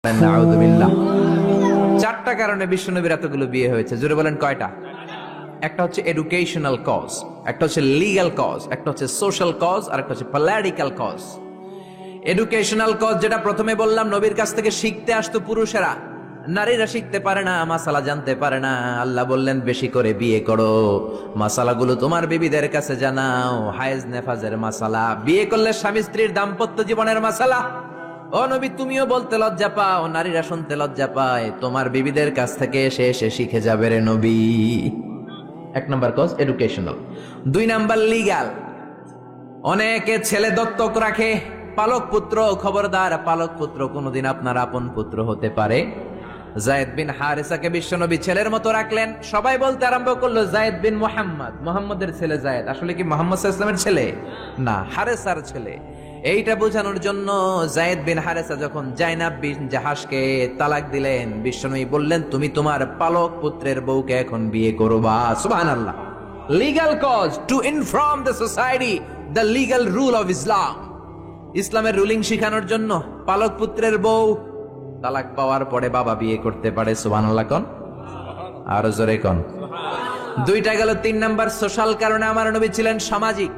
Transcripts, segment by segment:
নাউযুবিল্লাহ। চারটা কারণে বিশ্বনবীর এতগুলো বিয়ে হয়েছে, জোরে বলেন কয়টা? একটা হচ্ছে এডুকেশনাল কজ, একটা হচ্ছে লিগ্যাল কজ, একটা হচ্ছে সোশ্যাল কজ, আর একটা হচ্ছে পলিটিক্যাল কজ। এডুকেশনাল কজ যেটা প্রথমে বললাম, নবীর কাছ থেকে শিখতে আসতো পুরুষেরা, নারীরা শিখতে পারে না, মাসালা জানতে পারে না। আল্লাহ বললেন বেশি করে বিয়ে করো, মাসালাগুলো তোমার বিবিদের কাছে জানাও, হায়েজ নেফাজের মাসালা, বিয়ে করলে স্বামী স্ত্রীর দাম্পত্য জীবনের মাসালা। ও নবী, তুমিও বলতে লজ্জা পাও, নারীরা শুনতে লজ্জা পায়, তোমার বিবিদের কাছ থেকে এসে এসে শিখে যাবে রে নবী। এক নাম্বার কজ এডুকেশনাল। দুই নাম্বার লিগ্যাল। অনেকে ছেলে দত্তক রাখে, পালক পুত্র, খবরদার, পালক পুত্র কোনদিন আপনার আপন পুত্র হতে পারে। যায়েদ বিন হারেসাকে বিশ্বনবী ছেলের মতো রাখলেন। সবাই বলতে আরম্ভ করলো জায়েদ বিন মুহাম্মদ, মুহাম্মদের ছেলে জায়েদ। আসলে কি মুহাম্মদ সাল্লাল্লাহু আলাইহি ওয়াসাল্লামের ছেলে না, হারেসার ছেলে। এইটা বোঝানোর জন্য জায়েদ বিন হারেসা যখন জাইনাব বিন জাহাশকে তালাক দিলেন, বিশ্বনবী বললেন তুমি তোমার পালক পুত্রের বউকে এখন বিয়ে করবা। সুবহানাল্লাহ। Legal cause to inform the society the legal rule of Islam. ইসলামের রুলিং শিখানোর জন্য পালক পুত্রের বউ তালাক পাওয়ার পরে বাবা বিয়ে করতে পারে। সুবহানাল্লাহ কোন, আরো জোরে কোন। দুইটা গেল। তিন নাম্বার সোশ্যাল কারণে আমার নবী ছিলেন সামাজিক।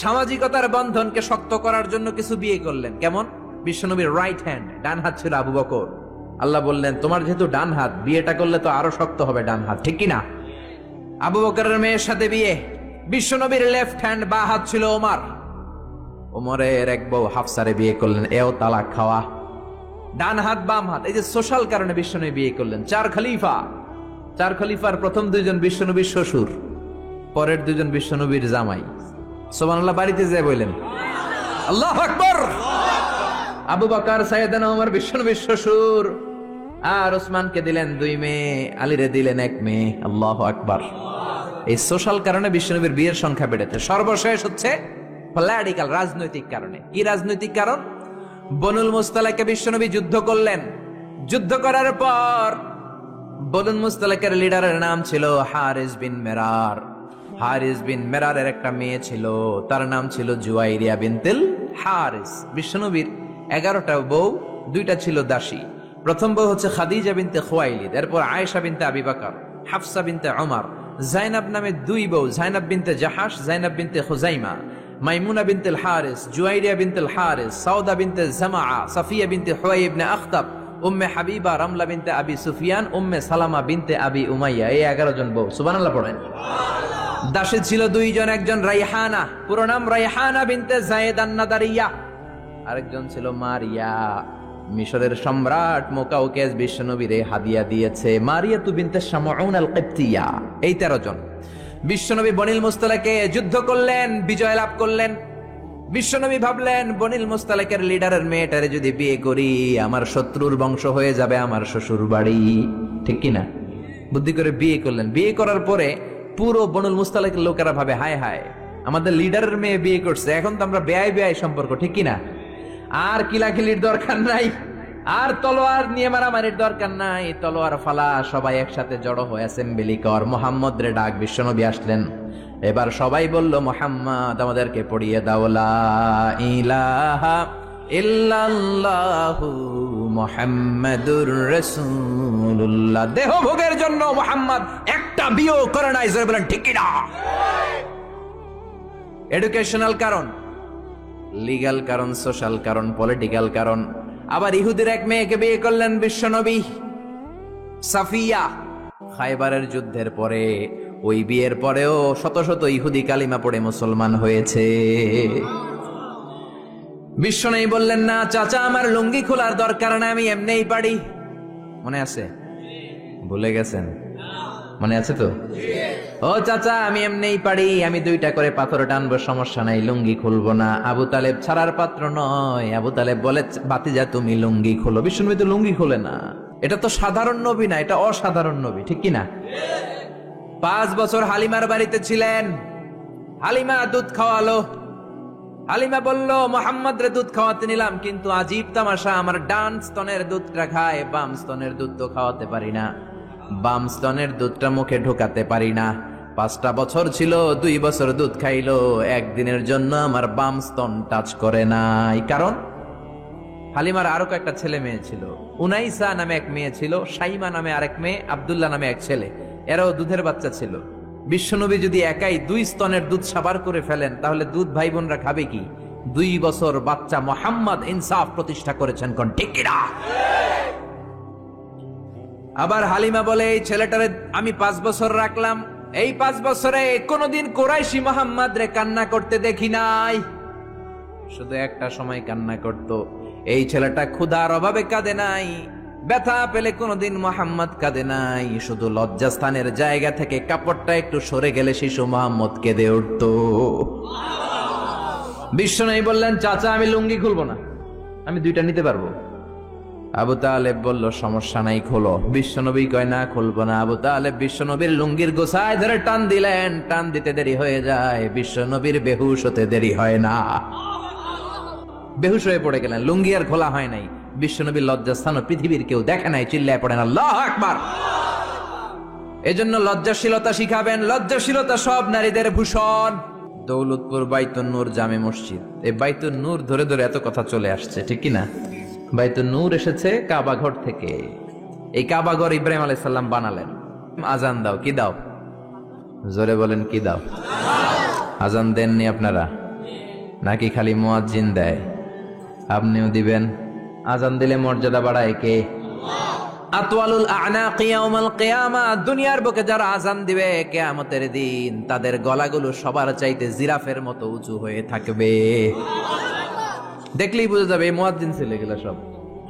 সামাজিকতার বন্ধনকে শক্ত করার জন্য কিছু বিয়ে করলেন। কেমন? বিশ্বনবীর রাইট হ্যান্ড, ডান হাত ছিল আবু বকর। আল্লাহ বললেন তোমার যেহেতু ডান হাত, বিয়েটা করলে তো আরো শক্ত হবে ডান হাত, ঠিক কিনা? আবু বকরের মেয়ের সাথে বিয়ে। বিশ্বনবীর লেফট হ্যান্ড, বা হাত ছিল ওমর। ওমরের এক বউ হাফসারে বিয়ে করলেন, এও তালাক খাওয়া। ডান হাত বাম হাত, এই যে সোশ্যাল কারণে বিশ্বনবী বিয়ে করলেন। চার খলিফা, চার খলিফার প্রথম দুইজন বিশ্বনবীর শ্বশুর, পরের দুজন বিশ্বনবীর জামাই। সুবহানাল্লাহ। বাড়িতে যায় বললেন আল্লাহু আকবার। আবু বকর, সাইয়েদনা ওমর বিশ্বনবীর শ্বশুর, আর ওসমানকে দিলেন দুই মেয়ে, আলীরে দিলেন এক মেয়ে। আল্লাহু আকবার। এই সোশ্যাল কারণে বিশ্বনবীর বিয়ের সংখ্যা বেড়েছে। সর্বশেষ হচ্ছে পলিটিক্যাল, রাজনৈতিক কারণে। কি রাজনৈতিক কারণ? বনুল মুস্তালাকে বিশ্বনবী যুদ্ধ করলেন। যুদ্ধ করার পর বনুল মুস্তালাকের লিডারের নাম ছিল হারিস বিন মেরার। হারিস বিন মেরারের একটা মেয়ে ছিল, তার নাম ছিল জুয়াইরিয়া বিনতুল হারিস। বিশ্বনবীর 11টা বউ, 2টা ছিল দাসী। প্রথম বউ হচ্ছে খাদিজা বিনতে খুয়াইলিদ, এরপর আয়েশা বিনতে আবি বকর, হাফসা বিনতে ওমর, জাইনাব নামে 2 বউ, জাইনাব বিনতে জাহাশ, জাইনাব বিনতে খুজাইমা, মাইমুনা বিনতুল হারিস, জুয়াইরিয়া বিনতুল হারিস, সাউদা বিনতে জামাআ, সাফিয়া বিনতে হুয়াই ইবনে আখতাব, উম্মে হাবিবা, রামলা বিনতে আবি সুফিয়ান, উম্মে সালামা বিনতে আবি উমাইয়া। এই 11 জন বউ। সুবহানাল্লাহ পড়েন। দাসী ছিল 2 জন, একজন রাইহানা, পুরো নাম রাইহানা বিনতে যায়েদ আন-নাদারিয়া, আরেকজন ছিল মারিয়া। মিশরের সম্রাট মুকাউকেস বিশ্বনবীরে হাদিয়া দিয়েছে। মারিয়া তু বিনতে শামউন আল-কিবতিয়া। এই 13 জন। বিশ্বনবী বনিল মুস্তালাকে যুদ্ধ করলেন, বিজয় লাভ করলেন। বিশ্বনবী ভাবলেন বনিল মুস্তালাকের লিডারের মেয়েটারে যদি বিয়ে করি, আমার শত্রুর বংশ হয়ে যাবে আমার শ্বশুর বাড়ি, ঠিক কিনা? বুদ্ধি করে বিয়ে করলেন। বিয়ে করার পরে পুরো বনুল মুস্তালাকের লোকেরা ভাবে হায় হায়, আমাদের লিডারের মেয়ে বিয়ে করছে, এখন তো আমরা বেয়াই বেয়াই সম্পর্ক, ঠিক কিনা? আর কিলাকিলির দরকার নাই, আর তলোয়ার নিয়ে মারামারির দরকার নাই। তলোয়ার ফালা, সবাই একসাথে জড়ো হয়ে অ্যাসেম্বলি কর। মুহাম্মদ রে ডাক। বিশ্বনবী আসলেন। এবার সবাই বলল মুহাম্মদ আমাদেরকে পড়িয়ে দাও লা ইলাহা ইল্লাল্লাহু মুহাম্মাদুর রাসূলুল্লাহ। দেহ ভোগের জন্য মুহাম্মদ একটা বিয়ে করে নাই, জোরে বলেন ঠিক কিনা? এডুকেশনাল কারণ, লিগ্যাল কারণ, সোশ্যাল কারণ, পলিটিক্যাল কারণ। আবার ইহুদির এক মেয়েকে বিয়ে করলেন বিশ্বনবী, সাফিয়া। খায়বারের যুদ্ধের পরে, ওই বিয়ের পরেও শত শত ইহুদি কালিমা পড়ে মুসলমান হয়েছে। বিশ্বনবী বললেন না চাচা, আমার লুঙ্গি খোলার দরকার না, আমি এমনিই পারি। মনে আছে? ভুলে গেছেন? মনে আছে তো? ও চাচা, আমি এমনিই পারি, আমি 2টা করে পাথর টানবো, সমস্যা নাই, লুঙ্গি খুলবো না। আবু তালেব ছাড়ার পাত্র নয়। আবু তালেব বলে ভাতিজা তুমি লুঙ্গি খোলো। বিশ্বনবী তো লুঙ্গি খোলে না। এটা তো সাধারণ নবী না, এটা অসাধারণ নবী, ঠিক কিনা? 5 বছর হালিমার বাড়িতে ছিলেন। হালিমা দুধ খাওয়ালো। হালিমা বলল মুহাম্মদ রে দুধ খাওয়াতে নিলাম, কিন্তু আজীব তামাশা, আমার ডান স্তনের দুধটা খায়, বাম স্তনের দুধ তো খাওয়াতে পারি না, বাম স্তনের দুধটা মুখে ঢোকাতে পারি না। 5টা বছর ছিল, 2 বছর দুধ খাইলো, একদিনের জন্য আমার বাম স্তন টাচ করে নাই। কারণ হালিমার আরো কয়েকটা ছেলে মেয়ে ছিল। উনাইসা নামে এক মেয়ে ছিল, শাইমা নামে আরেক মেয়ে, আব্দুল্লাহ নামে এক ছেলে। এরাও দুধের বাচ্চা ছিল। বিশ্বনবী যদি একাই 2 স্তনের দুধ সাবার করে ফেলেন, তাহলে দুধ ভাই বোনরা খাবে কি? 2 বছর বাচ্চা মোহাম্মদ ইনসাফ প্রতিষ্ঠা করেছেন, কোন ঠিক কিনা? আবার হালিমা বলে, এই ছেলেটারে আমি 5 বছর রাখলাম, এই 5 বছরে কোনদিন কোরাইশি মোহাম্মদ রে কান্না করতে দেখি নাই। শুধু একটা সময় কান্না করত, এই ছেলেটা ক্ষুধার অভাবে কাঁদে নাই, ব্যথা পেলে কোনদিন মোহাম্মদ কাঁদে নাই, শুধু লজ্জাস্থানের জায়গা থেকে কাপড়টা একটু সরে গেলে শিশু মোহাম্মদ কেঁদে উঠত। বিশ্বনবী বললেন, চাচা আমি লুঙ্গি খুলবো না, আমি 2টা নিতে পারবো। আবু তালেব বলল, সমস্যা নাই, খোলো। বিশ্বনবী কয়, না খুলবো না। আবু তালেব বিশ্বনবীর লুঙ্গির গোছায় ধরে টান দিলেন, টান দিতে দেরি হয়ে যায়, বিশ্বনবীর বেহুশ হতে দেরি হয় না, বেহুশ হয়ে পড়ে গেলেন। লুঙ্গি আর খোলা হয় নাই। বিশ্বনবীর লজ্জাস্থান পৃথিবীর কেউ দেখে নাই, চিল্লায় পড়েন আল্লাহু আকবার। এজন্য লজ্জাশীলতা শিখাবেন, লজ্জাশীলতা সব নারীদের ভূষণ। দৌলতপুর বাইতুন নূর জামে মসজিদ, এই বাইতুন নূর ধরে ধরে এত কথা চলে আসছে, ঠিক কিনা? বাইতুন নূর এসেছে কাবা ঘর থেকে। এই কাবা ঘর ইব্রাহিম আলাইহিস সালাম বানালেন। আজান দাও, কি দাও? জোরে বলেন, কি দাও? আজান দেননি আপনারা নাকি খালি মুয়াজ্জিন দেয়? আপনিও দিবেন। আজান দিলে মর্যাদা বাড়ায় কে? আতওয়ালুল আ'নাকি ইয়াউমাল কিয়ামা, দুনিয়ার বুকে যারা আজান দিবে কিয়ামতের দিন, তাদের গলাগুলো সবার চাইতে জিরাফের মতো উঁচু হয়ে থাকবে। দেখলেই বুঝা যাবে এই মুয়াজ্জিন ছেলেগুলো সব।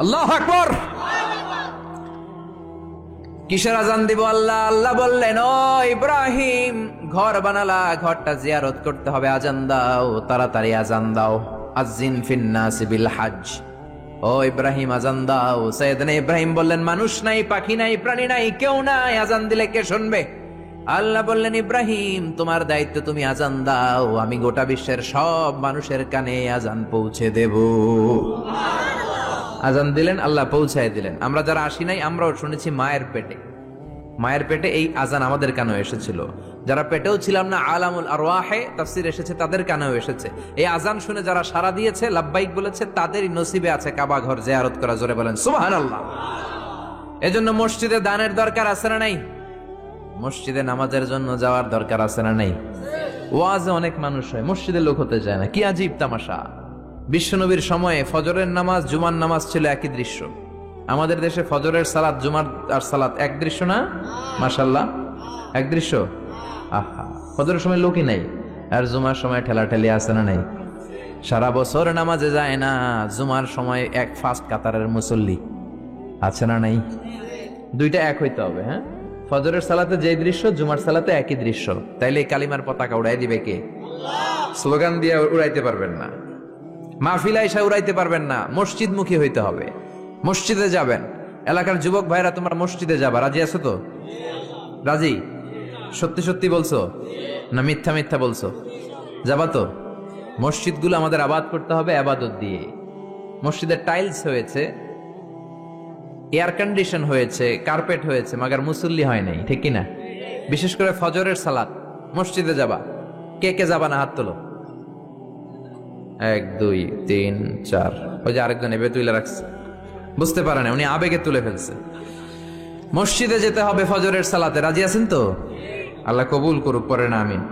আল্লাহু আকবার। কিসের আজান দিব? আল্লাহ আল্লাহ বললেন, ও ইব্রাহিম, ঘর বানালা, ঘরটা জিয়ারত করতে হবে, আজান দাও, তাড়াতাড়ি আজান দাও। আযিন ফিন নাসি বিল হজ, ও ইব্রাহিম আজান দাও। সাইয়েদনা ইব্রাহিম বললেন, মানুষ নাই, পাখি নাই, প্রাণী নাই, কেউ নাই, আজান দিলে কে শুনবে? আল্লাহ বললেন, ইব্রাহিম তোমার দায়িত্ব, তুমি আজান দাও, আমি গোটা বিশ্বের সব মানুষের কানে আজান পৌঁছে দেব। আজান দিলেন, আল্লাহ পৌঁছায় দিলেন। আমরা যারা আসি নাই, আমরাও শুনেছি মায়ের পেটে, মায়ের পেটে এই আজান আমাদের কানেও এসেছিল। যারা পেটেও ছিলাম না, আলামুল আরওয়াহে তাফসীর এসেছে, তাদের কানেও এসেছে। এই আজান শুনে যারা সাড়া দিয়েছে, লাব্বাইক বলেছে, তাদেরই নসিবে আছে কাবা ঘর জিয়ারত করা। জোরে বলেন সুবহানাল্লাহ। এজন্য মসজিদে দানের দরকার আছে না নাই? মসজিদে নামাজের জন্য যাওয়ার দরকার আছে না নাই? ওয়াজে অনেক মানুষ হয়, মসজিদে লোক হতে চায় না, কি আজীব তামাশা। বিশ্বনবীর সময়ে ফজরের নামাজ, জুমার নামাজ ছিল একই দৃশ্য। আমাদের দেশে ফজরের সালাত, জুমার আর সালাত এক দৃশ্য না? মাশাআল্লাহ, এক দৃশ্য। আহা, ফজরের সময় লোকই নাই, আর জুমার সময় ঠেলাঠেলি আছে না নাই? সারা বছর নামাজে যায় না, জুমার সময় এক ফার্স্ট কাতারের মুসল্লি আছে না নাই? 2টা এক হইতে হবে। হ্যাঁ, ফজরের সালাতে যে দৃশ্য, জুমার সালাতে একই দৃশ্য। তাইলে কালিমার পতাকা উড়াই দিবে কে? স্লোগান দিয়ে উড়াইতে পারবেন না, মাহফিল আইসা উড়াইতে পারবেন না, মসজিদ মুখী হইতে হবে। মসজিদে যাবেন। এলাকার যুবক ভাইরা, তোমরা মসজিদে যাবা, রাজি আছো তো? রাজি? সত্যি সত্যি বলছো না মিথ্যা মিথ্যা বলছো? যাবা তো? মসজিদগুলো আমাদের আবাদ করতে হবে আবাদত দিয়ে। মসজিদের টাইলস হয়েছে, এয়ার কন্ডিশন হয়েছে, কার্পেট হয়েছে, মাগার মুসল্লি হয় নাই, ঠিক কিনা? বিশেষ করে ফজরের সালাত মসজিদে যাবা। কে কে যাবা না? হাত তোলো। 1 2 3 4। ওই যে আরেকজন এবে তুলে রাখছে, বুঝতে পারে না, উনি আবেগে তুলে ফেলছে। মসজিদে যেতে হবে ফজরের সালাতে, রাজি আছেন তো? আল্লাহ কবুল করুক, পরে না আমিন।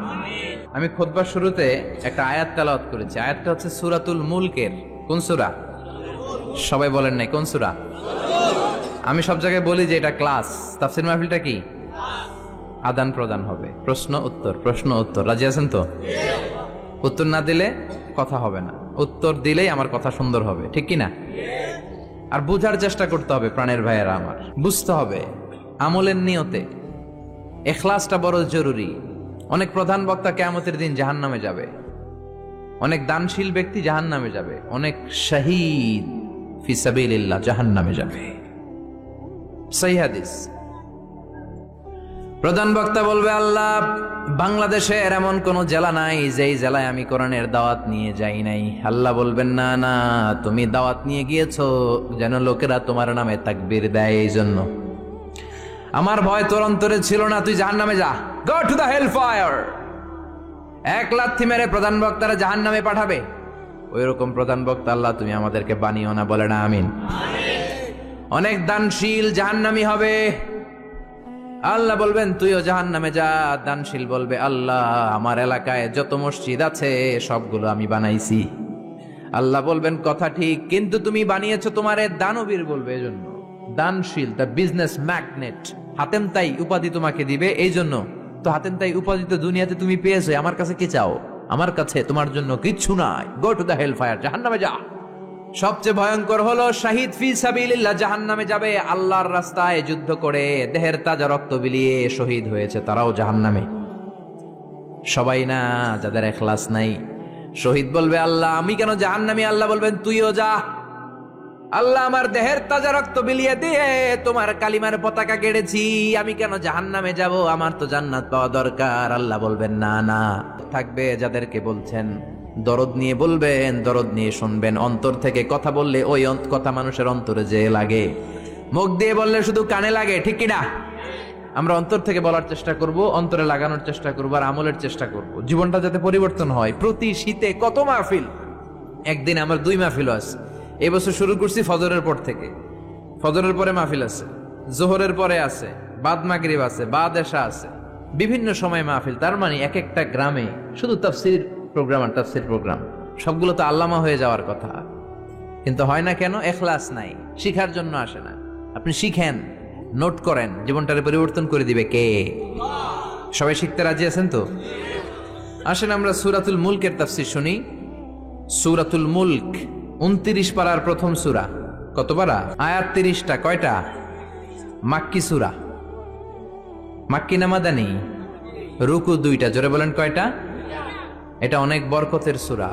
আমি খুতবার শুরুতে একটা আয়াত তেলাওয়াত করেছি। আয়াতটা হচ্ছে সূরাতুল মুলকের। কোন সূরা? সবাই বলেন নাই কোন সূরা? আমি সব জায়গায় বলি যে এটা ক্লাস। তাফসীর মাহফিলটা কি? আদান প্রদান হবে, প্রশ্ন উত্তর, প্রশ্ন উত্তর। রাজি আছেন তো? উত্তর না দিলে কথা হবে না, উত্তর দিলেই আমার কথা সুন্দর হবে, ঠিক কিনা? আর বুঝার চেষ্টা করতে হবে প্রাণের ভাইয়েরা আমার, বুঝতে হবে আমলের নিয়তে। ইখলাসটা বড় জরুরি। অনেক প্রধান বক্তা কিয়ামতের দিন জাহান্নামে যাবে, অনেক দানশীল ব্যক্তি জাহান্নামে যাবে, অনেক শহীদ ফি সাবিলিল্লাহ জাহান্নামে যাবে। সহিহ হাদিস। প্রধান বক্তা বলবে, আল্লাহ, বাংলাদেশের এমন কোন জেলা নাই যেই জেলায় আমি কোরআনের দাওয়াত নিয়ে যাই নাই। আল্লাহ বলবেন, না না, তুমি দাওয়াত নিয়ে গিয়েছো যেন লোকেরা তোমার নামে তাকবীর দেয়, এই জন্য। আমার ভয় তোর অন্তরে ছিল না, তুই জাহান্নামে যা, go to the hell fire. এক লাথি মেরে প্রধান বক্তারা জাহান্নামে পাঠাবে। ওই রকম প্রধান বক্তা আল্লাহ তুমি আমাদেরকে বানিও না, বলে না আমিন। অনেক দানশীল জাহান্নামী হবে, আল্লাহ বলবেন তুইও জাহান্নামে যা। দানশীল বলবে আল্লাহ আমার এলাকায় যত মসজিদ আছে সবগুলো আমি বানাইছি। আল্লাহ বলবেন কথা ঠিক, কিন্তু তুমি বানিয়েছো তোমারে দানবীর বলবে। এজন্য দানশীল, দ্য বিজনেস ম্যাগনেট, হাতেম তাই উপাধি তোমাকে দিবে। এই জন্য তো হাতেম তাই উপাধি তো দুনিয়াতে তুমি পেয়েছো, আমার কাছে কি চাও? আমার কাছে তোমার জন্য কিচ্ছু নাই, go to the hell fire, জাহান্নামে যা। সবচেয়ে ভয়ঙ্কর হলো শাহিদ ফি সাবিলিল্লাহ, জাহান্নামে যাবে। আল্লাহর রাস্তায় যুদ্ধ করে দেহের তাজা রক্ত বিলিয়ে শহীদ হয়েছে, তারাও জাহান্নামে। সবাই না, যাদের ইখলাস নাই। শহীদ বলবে আল্লাহ আমি কেন জাহান্নামী? আল্লাহ বলবেন তুইও যা। আল্লাহ আমার দেহের তাজা রক্ত বিলিয়ে দিয়ে তোমার কালিমার পতাকা গেড়েছি, আমি কেন জাহান্নামে যাব? আমার তো জান্নাত পাওয়া দরকার। আল্লাহ বলবেন না না, থাকবে যাদেরকে বলছেন দরদ নিয়ে বলবেন, দরদ নিয়ে শুনবেন। অন্তর থেকে কথা বললে ওই কথা মানুষের অন্তরে যে লাগে, মুখ দিয়ে বললে শুধু কানে লাগে, ঠিক কিনা? আমরা অন্তর থেকে বলার চেষ্টা করব, অন্তরে লাগানোর চেষ্টা করব, আর আমলের চেষ্টা করব, জীবনটা যাতে পরিবর্তন হয়। প্রতি শীতে কত মাহফিল, একদিন আমার 2 মাহফিল আছে। এই বছর শুরু করছি ফজরের পর থেকে। ফজরের পরে মাহফিল আছে, জোহরের পরে আছে, বাদ মাগরিব আছে, বাদ এশা আছে, বিভিন্ন সময় মাহফিল। তার মানে এক একটা গ্রামে শুধু তাফসীর প্রোগ্রাম আর তাফসীর প্রোগ্রাম। সবগুলো তো আল্লামা হয়ে যাওয়ার কথা, কিন্তু হয় না কেন? ইখলাস নাই, শিখার জন্য আসে না। আপনি শিখেন, নোট করেন, জীবনটারে পরিবর্তন করে দিবে কে? সবাই শিখতে রাজি আছেন তো? আসেন আমরা সূরাতুল মুলকের তাফসীর শুনি। সূরাতুল মুলক 29 পারার প্রথম সূরা। কত পারা? আয়াত 30টা। কয়টা? মাক্কি সূরা। মাক্কি না মাদানী? রুকু 2টা। জোরে বলেন কয়টা? এটা অনেক বরকতের সূরা,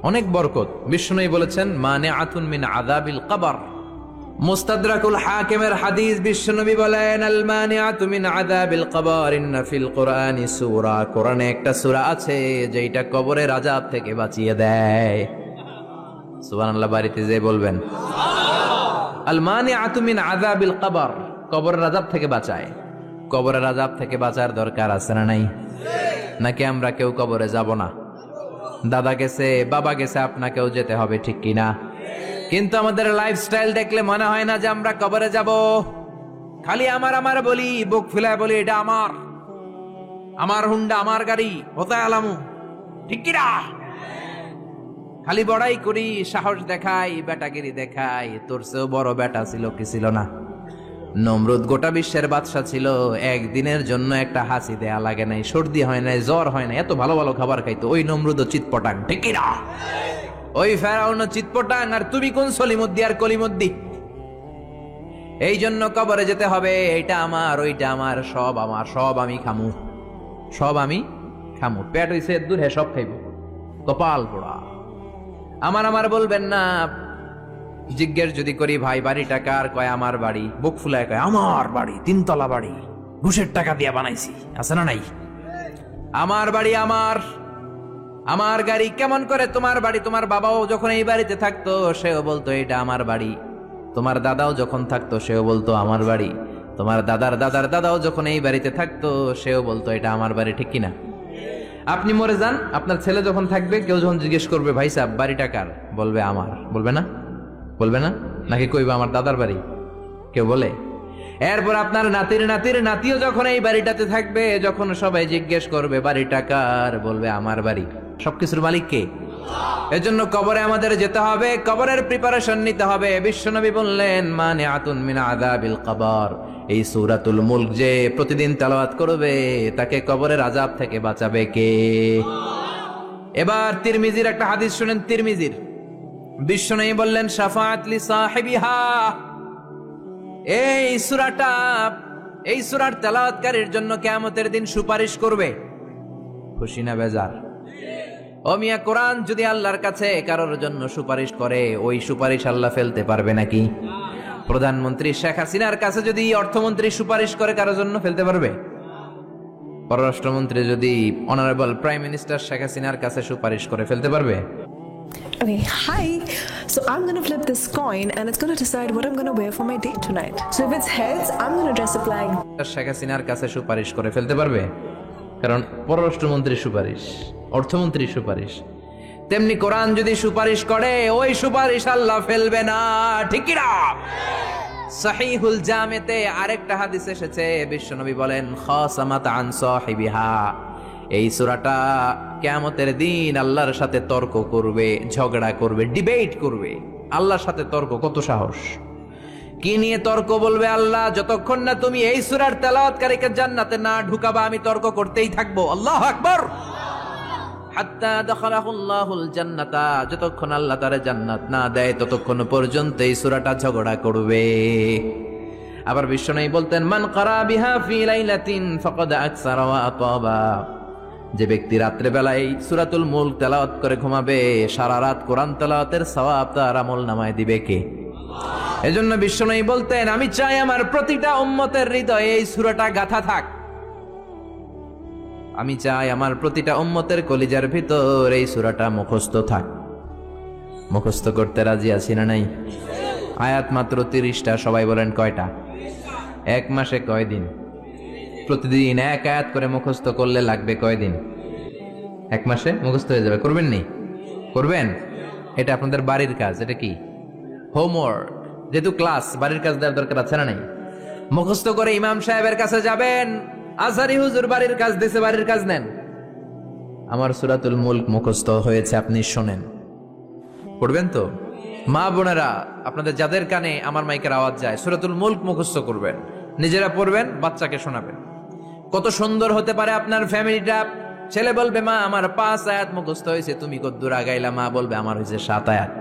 অনেক বরকত। বিষ্ণুই বলেছেন মানিআতুন মিন আযাবিল কবর। মুস্তাদরাকুল হাকিমের হাদিস, বিশ্বনবী বলেন আল মানিআতু মিন আযাবিল কবর ইন্না ফিল কুরআনি সূরা। কোরআনে একটা সূরা আছে যেটা কবরের আযাব থেকে বাঁচিয়ে দেয়। সুবহানাল্লাহ, বাড়িতে যে বলবেন আল মানিআতু মিন আযাবিল কবর, কবরের আযাব থেকে বাঁচায়। কবরের আযাব থেকে বাঁচার দরকার আছে না নাই? নাকি আমরা কেউ কবরে যাব না? দাদা গেছে, বাবা গেছে, আপনাকেও যেতে হবে, ঠিক কিনা? কিন্তু আমাদের লাইফস্টাইল দেখলে মনে হয় না যে আমরা কবরে যাব। খালি আমার আমার বলি, বুক ফুলায় বলি এটা আমার, আমার হুন্ডা, আমার গাড়ি, কোথায় আলামু, ঠিক কিনা? খালি বড়াই করি, সাহস দেখাই, বেটাগিরি দেখাই। তোর চেয়েও বড় বেটা ছিল কি ছিল না? নমরুদ গোটা বিশ্বের বাদশা ছিল, একদিনের জন্য একটা হাসি দেয়া লাগে নাই, সর্দি হয় নাই, জ্বর হয় নাই, এত ভালো ভালো খাবার খাইতো। ওই নমরুদও চিৎপটাং, ঠিক কিনা? ওই ফেরাউনও চিৎপটাং, আর তুমি কোন সলিমুদ্দি আর কলিমুদ্দি? এই জন্য কবরে যেতে হবে। এইটা আমার, ওইটা আমার, সব আমার, সব আমি খামু, সব আমি খামু। পেট হইছে দূর, হে সব খাইব, কপাল পোড়া। আমার আমার বলবেন না। জিজ্ঞেস যদি করি ভাই বাড়িটা কার? কয় আমার বাড়ি। বুক ফুলায় কয় আমার বাড়ি, 3 তলা বাড়ি, ঘুষের টাকা দিয়া বানাইছি, আছে না নাই? আমার বাড়ি আমার, আমার গাড়ি। কেমন করে তোমার বাড়ি? তোমার বাবাও যখন এই বাড়িতে থাকতো সেও বলতো এটা আমার বাড়ি। তোমার দাদাও যখন থাকতো সেও বলতো আমার বাড়ি। তোমার দাদার দাদার দাদাও যখন এই বাড়িতে থাকতো সেও বলতো এটা আমার বাড়ি, ঠিক কিনা? আপনি মরে যান, আপনার ছেলে যখন থাকবে, কেউ যখন জিজ্ঞেস করবে ভাই সাহেব বাড়িটা কার? বলবে আমার। বলবে না? বলবে না? নাকি কইবে আমার দাদার বাড়ি? কেউ বলে? এরপর আপনার নাতির নাতির নাতিও যখন এই বাড়িটাতে থাকবে, যখন সবাই জিজ্ঞেস করবে বাড়িটা কার? বলবে আমার বাড়ি। সবকিছুর মালিক কে? এজন্য কবরে আমাদের যেতে হবে, কবরের প্রিপারেশন নিতে হবে। বিশ্বনবী বললেন মানিআতুন মিন আযাবিল কবর। এই সূরাতুল মুলক যে প্রতিদিন তেলাওয়াত করবে তাকে কবরের আযাব থেকে বাঁচাবে কে? এবার তিরমিজির একটা হাদিস শুনেন। তিরমিজির বিশ্বনবী বললেন শাফাআত লি সাহিবিহা। এই সূরাটা, এই সূরার তেলাওয়াতকারীর জন্য কিয়ামতের দিন সুপারিশ করবে। খুশি না বেজার? ও মিয়া, কোরআন যদি আল্লাহর কাছে কারোর জন্য সুপারিশ করে, ওই সুপারিশ আল্লাহ ফেলতে পারবে নাকি? প্রধানমন্ত্রী শেখ হাসিনার কাছে যদি অর্থমন্ত্রী সুপারিশ করে, কারোর জন্য ফেলতে পারবে? পররাষ্ট্রমন্ত্রী যদি অনারেবল প্রাইম মিনিস্টার শেখ হাসিনার কাছে সুপারিশ করে, ফেলতে পারবে? Okay, hi. So I'm gonna flip this coin and it's gonna decide what I'm gonna wear for my date tonight. So if it's heads, I'm gonna dress up like... Sheikh হাসিনার কাছে সুপারিশ করে ফেলতে পারবে? কারণ পররাষ্ট্রমন্ত্রীর সুপারিশ, অর্থমন্ত্রীর সুপারিশ। তেমনি কোরআন যদি সুপারিশ করে ওই সুপারিশ আল্লাহ ফেলবে না, ঠিক কি না? সহিহুল জামেতে আরেকটা হাদিস এসেছে, বিশ্বনবী বলেন খাসামাত আন সাহিবিহা, এই সূরাটা কিয়ামতের দিন আল্লাহর সাথে তর্ক করবে, ঝগড়া করবে, ডিবেট করবে। আল্লাহর সাথে তর্ক, কত সাহস! কি নিয়ে তর্ক বলবে আল্লাহ? যতক্ষণ না তুমি এই সূরার তেলাওয়াতকারীকে জান্নাতে না ঢুকাবা আমি তর্ক করতেই থাকবো। আল্লাহু আকবার। হাত্তা দাখালাহুল্লাহুল জান্নাতা, যতক্ষণ আল্লাহ তারে জান্নাত না দেয় ততক্ষণ পর্যন্ত এই সূরাটা ঝগড়া করবে। আবার বিশ্বনবী বলতেন মান ক্বারা বিহা ফি লাইলাতিন ফাকাদ আকসারা ওয়া আতাবা, যে ব্যক্তি রাত্রে বেলায় সূরাতুল মুলক তেলাওয়াত করে ঘুমাবে সারা রাত কোরআন তেলাওয়াতের সওয়াব তার আমলনামায় দিবে কে? এজন্য বিশ্বনবী বলতেন আমি চাই আমার প্রতিটা উম্মতের হৃদয়ে এই সূরাটা গাঁথা থাক, আমি চাই আমার প্রতিটা উম্মতের কলিজার ভিতর এই সূরাটা মুখস্থ থাক। মুখস্থ করতে রাজি আছি না নাই? আয়াত মাত্র 30টা, সবাই বলেন কয়টা? এক মাসে কয় দিন? প্রতিদিন এক আয়াত করে মুখস্থ করলে লাগবে কয় দিন? এক মাসে মুখস্থ হয়ে যাবে। করবেন নি? করবেন? এটা আপনাদের বাড়ির কাজ। এটা কি? হোমওয়ার্ক। যেহেতু ক্লাস, বাড়ির কাজ দেওয়ার দরকার আছে না নাই? মুখস্থ করে ইমাম সাহেবের কাছে যাবেন, আজহারি হুজুর বাড়ির কাজ দিয়েছে, বাড়ির কাজ নেন। আমার সূরাতুল মুলক মুখস্থ হয়েছে, আপনি শোনেন। পড়বেন তো? মা বোনেরা, আপনাদের যাদের কানে আমার মাইকের আওয়াজ যায়, সূরাতুল মুলক মুখস্থ করবেন, নিজেরা পড়বেন, বাচ্চাকে শোনাবেন। কত সুন্দর হতে পারে আপনার ফ্যামিলিটা। ছেলে বলবে মা আমার 5 আয়াত মুখস্থ হয়েছে, তুমি কদ্দুর আগাইলা? মা বলবে আমার হয়েছে 7 আয়াত।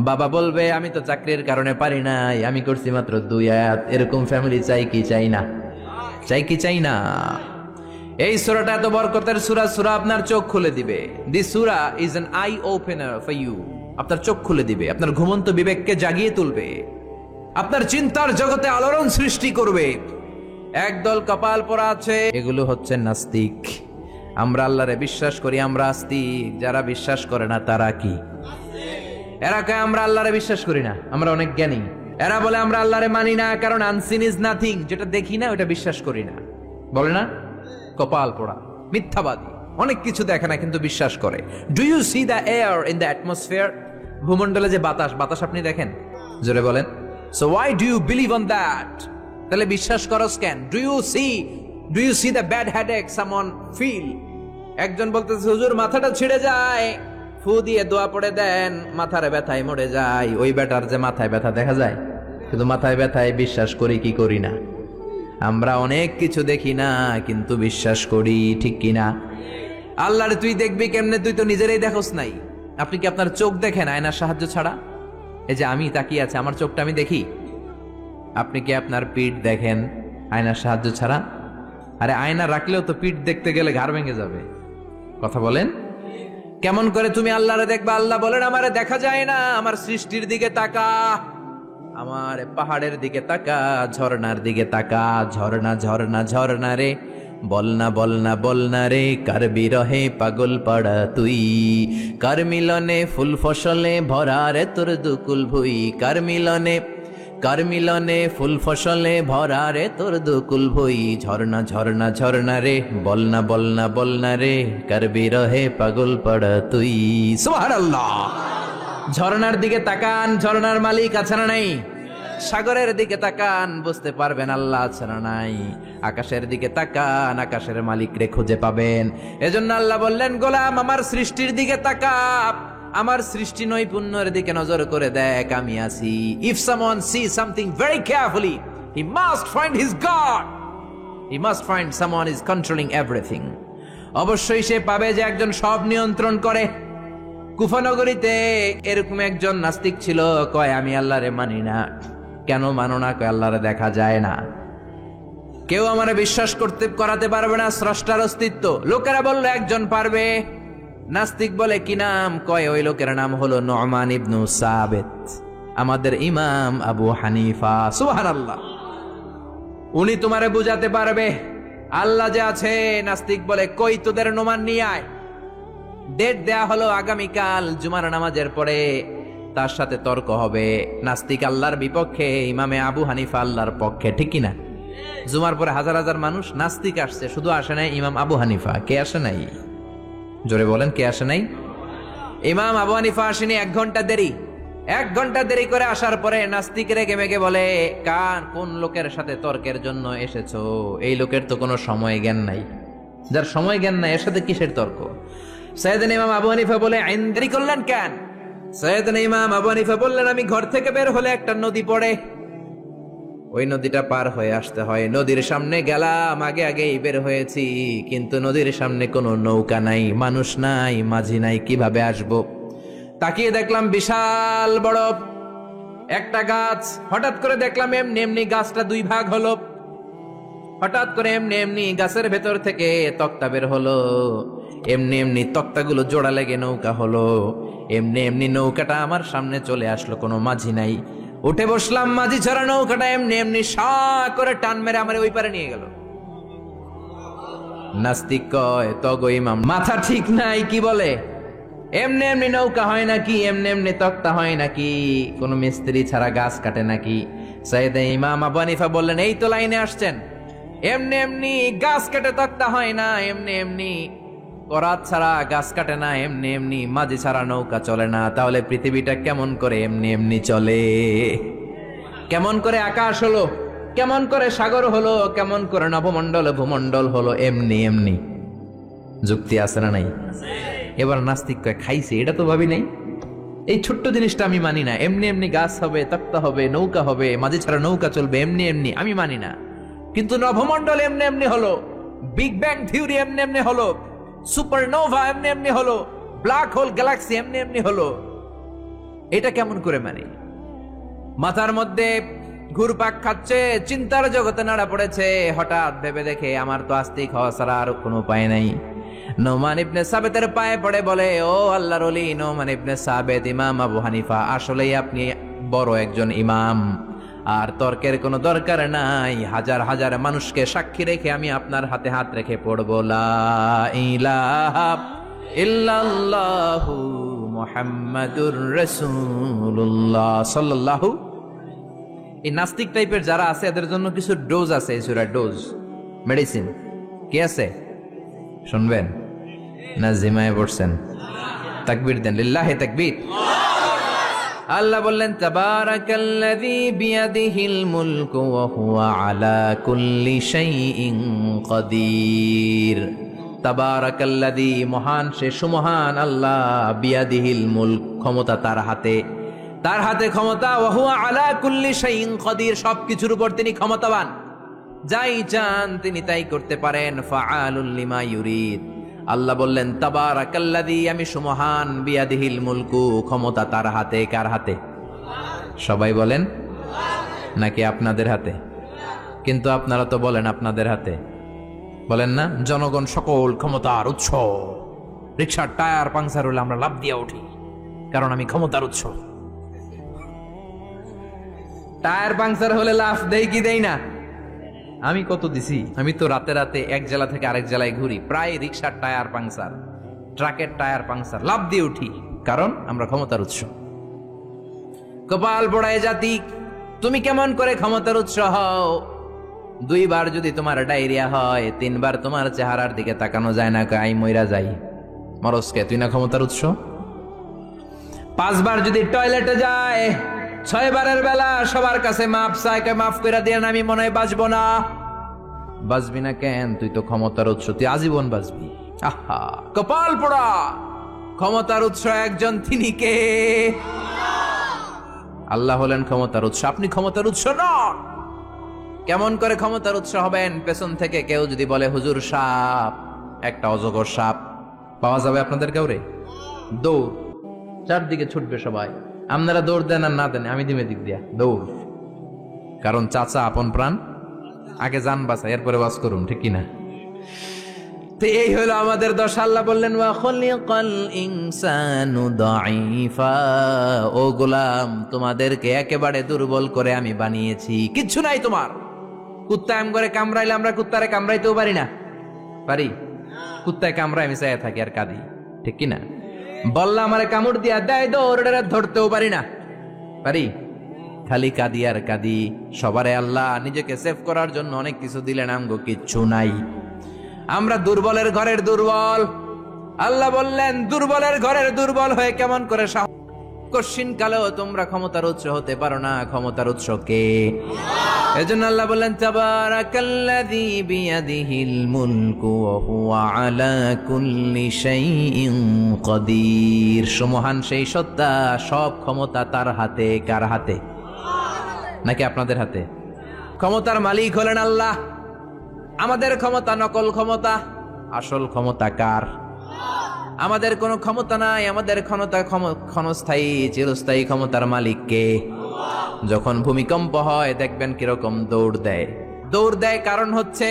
বাবা বলবে আমি তো চাকরির কারণে পারি নাই, আমি করছি মাত্র 2 আয়াত। এরকম ফ্যামিলি চাই কি চাই না? চাই কি চাই না? এই সূরাটা এত বরকতের সূরা, সূরা আপনার চোখ খুলে দিবে। This surah is an eye opener for you. আপনার চোখ খুলে দিবে, আপনার ঘুমন্ত বিবেককে জাগিয়ে তুলবে, আপনার চিন্তার জগতে আলোড়ন সৃষ্টি করবে। একদল কপাল পরা আছে, এগুলো হচ্ছে নাস্তিক। আমরা আল্লাহরে বিশ্বাস করি, আমরা আস্তিক। যারা বিশ্বাস করে না তারা কি? এরা কয় আমরা আল্লাহরে বিশ্বাস করি না, আমরা অনেক জ্ঞানী। এরা বলে আমরা আল্লাহরে মানি না, কারণ আনসিন ইজ নাথিং, যেটা দেখি না ওটা বিশ্বাস করি না। বলে না? কপাল পোড়া, মিথ্যাবাদী। অনেক কিছু দেখে না কিন্তু বিশ্বাস করে। Do you see the air in the atmosphere? ভূমণ্ডলে যে বাতাস, বাতাস আপনি দেখেন? জোরে বলেন। So why do you believe on that? তাহলে বিশ্বাস করস কেন? Do you see the bad headache someone feel? একজন বলতেছে হুজুর মাথাটা ছিঁড়ে যায়, ফু দিয়ে দোয়া পড়ে দেন, মাথার ব্যথায় মরে যায়। ওই বেটার যে মাথায় ব্যথা দেখা যায়, কিন্তু মাথায় ব্যথায় বিশ্বাস করি কি করি না? আমরা অনেক কিছু দেখি না কিন্তু বিশ্বাস করি, ঠিক কিনা? আল্লাহরে তুই দেখবি কেমনে? তুই তো নিজেরাই দেখোস নাই। আপনি কি আপনার চোখ দেখেন আয়নার সাহায্য ছাড়া? এই যে আমি তাকিয়ে আছি, আমার চোখটা আমি দেখি। আপনি কি আপনার পিঠ দেখেন আয়নার সাহায্য ছাড়া? আরে আয়না রাখলেও তো পিঠ দেখতে গেলে ঘাড় ভেঙে যাবে। কথা বলেন। কেমন করে তুমি আল্লাহরে দেখবা? আল্লাহ বলেন আমারে দেখা যায় না, আমার সৃষ্টির দিকে তাকা, আমার পাহাড়ের দিকে তাকা, ঝর্ণার দিকে তাকা। ঝর্ণা ঝর্ণা ঝর্ণা রে, বলনা বলনা বলনা রে, কার বিরহে পাগল পাড়া তুই, কার মিলনে ফুল ফসলে ভরা রে তোর দুকুল ভুই, কার মিলনে ফুল ফসলে ভরা রে তোর দুকুল ভুই। ঝর্ণা ঝর্ণা ঝর্ণা রে, বলনা বলনা বলনা রে, কার বিরহে পাগল পাড়া তুই। সুবহানাল্লাহ। ঝর্ণার দিকে তাকান, ঝর্ণার মালিক আছে না নাই? সাগরের দিকে তাকান, বুঝতে পারবেন আল্লাহ আছে না নাই? আকাশের দিকে তাকান, আকাশের মালিক রে খুঁজে পাবেন। এজন্য আল্লাহ বললেন গোলাম আমার সৃষ্টির দিকে তাকা, আমার সৃষ্টি নৈপুণ্যের দিকে নজর করে দেখ, আমি আছি। If someone sees something very carefully, he must find his God, he must find someone is controlling everything. অবশ্যই সে পাবে যে একজন সব নিয়ন্ত্রণ করে। কুফানগরীতে এরকম একজন নাস্তিক ছিল, কয় আমি আল্লাহরে মানি না। কেন মানো না? কয় আল্লাহরে দেখা যায় না, কেউ আমারে বিশ্বাস করাতে পারবে না স্রষ্টার অস্তিত্ব। লোকেরা বলল একজন পারবে। নাস্তিক বলে কি নাম? কয় ওই লোকের নাম হলো নু'মান ইবনু সাবিত, আমাদের ইমাম আবু হানিফা। সুবহানাল্লাহ। উনি তোমারে বুঝাতে পারবে আল্লাহ যে আছে। নাস্তিক বলে কই তোদের নু'মান নিয়ে আয়। ডেট দেয়া হলো আগামীকাল জুমার নামাজের পরে, তার সাথে তর্ক হবে। নাস্তিক আল্লাহর বিপক্ষে, ইমামে আবু হানিফা আল্লাহর পক্ষে, ঠিক কিনা? জুমার পরে হাজার হাজার মানুষ। নাস্তিক আসছে, শুধু আসে নাই ইমাম আবু হানিফা। কে আসে নাই? জোরে বলেন, কে আসে নাই? ইমাম আবু হানিফা আসেনি 1 ঘন্টা দেরি। 1 ঘন্টা দেরি করে আসার পরে নাস্তিক রেগে মেগে বলে, কোন লোকের সাথে তর্কের জন্য এসেছো? এই লোকের তো কোনো সময় জ্ঞান নাই। যার সময় জ্ঞান নাই এর সাথে কিসের তর্ক? সাইয়েদনা ইমাম আবু হানিফা বলে, আইন দেরি করলেন কেন? সাইয়েদনা ইমাম আবু হানিফা বললেন, আমি ঘর থেকে বের হলে একটা নদী পড়ে, ওই নদীটা পার হয়ে আসতে হয়। নদীর সামনে গেলাম, আগে আগেই বের হয়েছি, কিন্তু নদীর সামনে কোনো নৌকা নাই, মানুষ নাই, মাঝি নাই, কিভাবে আসব? তাকিয়ে দেখলাম বিশাল বড় একটা গাছ। হঠাৎ করে দেখলাম এমনি এমনি গাছটা 2 ভাগ হলো। হঠাৎ করে এমনি এমনি গাছের ভেতর থেকে তক্তা বের হলো। এমনি এমনি তক্তাগুলো জোড়া লেগে নৌকা হলো। এমনি এমনি নৌকাটা আমার সামনে চলে আসলো, কোনো মাঝি নাই। উঠে বসলাম, মাঝি ছাড়া নৌকাটা এমনি এমনি সা করে টান মেরে আমার ওই পারে নিয়ে গেল। নাস্তিক কয়, তগো ইমাম মাথা ঠিক নাই, কি বলে? এমনি এমনি নৌকা হয় নাকি? এমনি এমনি তক্তা হয় নাকি? কোন মিস্ত্রি ছাড়া গাছ কাটে নাকি? সাইয়েদনা ইমাম আবু হানিফা বললেন, এই তো লাইনে আসছেন। এমনি এমনি গাছ কাটে তক্তা হয় না, এমনি এমনি করাত ছাড়া গাছ কাটে না, এমনি এমনি মাঝি ছাড়া নৌকা চলে না। তাহলে পৃথিবীটা কেমন করে এমনি এমনি চলে? কেমন করে আকাশ হলো? কেমন করে সাগর হলো? কেমন করে নভমণ্ডল ভূমণ্ডল হলো? এমনি এমনি। যুক্তি আছে না নাই? এবার নাস্তিক কয়, খাইছে, এটা তো ভাবি নাই। এই ছোট্ট জিনিসটা আমি মানি না। এমনি এমনি গাছ হবে, তক্তা হবে, নৌকা হবে, মাঝি ছাড়া নৌকা চলবে, এমনি এমনি আমি মানি না। কিন্তু নভমণ্ডল এমনি এমনি হলো, বিগ ব্যাং থিওরি এমনি এমনি হলো, সুপারনোভা এমনি এমনি হলো, ব্ল্যাক হোল গ্যালাক্সি এমনি এমনি হলো, এটা কেমন করে মানে? মাথার মধ্যে ঘুরপাক খাচ্ছে, চিন্তার জগতে নাড়া পড়েছে। হঠাৎ ভেবে দেখে আমার তো আস্তিক হওয়া ছাড়া আর কোনো উপায় নাই। নোমান ইবনে সাবেতের পায়ে পড়ে বলে, ও আল্লাহর ওলি নোমান ইবনে সাবেত, ইমাম আবু হানিফা আসলেই আপনি বড় একজন ইমাম, আর তর্কের কোনো দরকার নাই। হাজার হাজার মানুষকে সাক্ষী রেখে আমি আপনার হাতে হাত রেখে পড়ব, লা ইলাহা ইল্লাল্লাহু মুহাম্মাদুর রাসূলুল্লাহ সাল্লাল্লাহু। এই নাস্তিক টাইপের যারা আছে এদের জন্য কিছু ডোজ আছে, এই সূরা ডোজ, মেডিসিন। কি আছে শুনবেন না? জিমায় পড়ছেন? তাকবীর দেন, লিল্লাহি তাকবীর। আল্লাহ বললেন, তাবারাকাল্লাযী বিয়াদিহিল মুলকু ওয়া হুয়া আলা কুল্লি শাইইন কাদির। তাবারাকাল্লাযী, মহান সে, সুমহান আল্লাহ, বিয়াদিহিল মুলক, ক্ষমতা তার হাতে, তার হাতে ক্ষমতা, ওয়া হুয়া আলা কুল্লি শাইইন কাদির, সবকিছুর উপর তিনি ক্ষমতাবান, যাই চান তিনি তাই করতে পারেন। ফাআলুল লিমা ইউরিদ। আল্লাহ বললেন, তাবারাকাল্লাযী, আমি সুমহান, বিয়াদিহিল মুলকু, ক্ষমতা তার হাতে। কার হাতে? সবাই বলেন, নাকি আপনাদের হাতে? কিন্তু আপনারা তো বলেন আপনাদের হাতে, বলেন না? জনগণ সকল ক্ষমতার উৎস। রিকশার টায়ার পাংচার হলে আমরা লাফ দিয়ে উঠি, কারণ আমি ক্ষমতার উৎস। টায়ার পাংচার হলে লাফ দেই কি দেই না? আমি কত দিছি? আমি তো রাতে রাতে এক জেলা থেকে আরেক জেলায় ঘুরি, প্রায় রিকশার টায়ার পাংচার, ট্রাকের টায়ার পাংচার, লাফ দিয়ে উঠি, কারণ আমরা ক্ষমতার উৎস। কপাল পোড়ায় জাতি, তুমি কেমন করে ক্ষমতার উৎস হও? 2 বার যদি তোমার ডায়রিয়া হয়, 3 বার তোমার চেহারার দিকে তাকানো যায় না, আই মইরা যাই, মরসকে, তুই না ক্ষমতার উৎস? 5 বার যদি টয়লেটে যায়, 6 বারের বেলা সবার কাছে মাপ চায়, মাফ করে দেন, আমি মনে হয় বাঁচবো না। বাঁচবি না কেন? তুই তো ক্ষমতার উৎস, তুই আজীবন বাঁচবি। আহা, কপাল পোড়া। ক্ষমতার উৎস একজন, তিনি কে? আল্লাহ হলেন ক্ষমতার উৎস, আপনি ক্ষমতার উৎস নন। কেমন করে ক্ষমতার উৎস হবেন? পেছন থেকে কেউ যদি বলে, হুজুর সাপ, একটা অজগর সাপ পাওয়া যাবে আপনাদের কাউরে? দৌড়, চারদিকে ছুটবে সবাই। আপনারা দৌড় দেন আর না দেন, আমি দিমে দিক দিয়া দৌড়, কারণ চাচা আপন প্রাণ, আগে যান বাঁচা, এরপরে বাস করুন, ঠিক কিনা? তো এই হলো আমাদের দশা। আল্লাহ বললেন, ওয়া খুলিকাল ইনসানু দাঈফা, ও গোলাম, তোমাদেরকে একেবারে দুর্বল করে আমি বানিয়েছি, কিচ্ছু নাই তোমার। কুত্তা এম করে কামড়াইলে আমরা কুত্তারে কামড়াইতেও পারি না? পারি? কুত্তায় কামড়ায় আমি চাইয়া থাকি আর কাঁদি, ঠিক কিনা? বললা আমারে কামড় দিয়া দেয়, দৌড়ে ধরতেও পারি না, পারি? খালি কাঁদি আর কাঁদি। সবারে আল্লাহ নিজেকে সেভ করার জন্য অনেক কিছু দিলেন, আমগো কিচ্ছু নাই। আমরা দুর্বলের ঘরের দুর্বল, আল্লাহ বললেন দুর্বলের ঘরের দুর্বল হয়ে কেমন করে কশ্চিন কালেও তোমরা ক্ষমতার উৎস হতে পারো না। ক্ষমতার উৎস কে? এজন্য আল্লাহ বললেন তাবারাকাল্লাযী বিয়াদিহিল মুলকু ওয়া হুয়া আলা কুল্লি শাইইন কাদির। সুমহান সেই সত্তা, সব ক্ষমতা তার হাতে। কার হাতে? নাকি আপনাদের হাতে? ক্ষমতার মালিক হলেন আল্লাহ। আমাদের ক্ষমতা নকল ক্ষমতা, আসল ক্ষমতা কার? আমাদের কোনো ক্ষমতা নাই। আমাদের ক্ষমতা ক্ষণস্থায়ী, চিরস্থায়ী ক্ষমতার মালিক কে? যখন ভূমিকম্প হয় দেখবেন কিরকম দৌড় দেয়। দৌড় দেয় কারণ হচ্ছে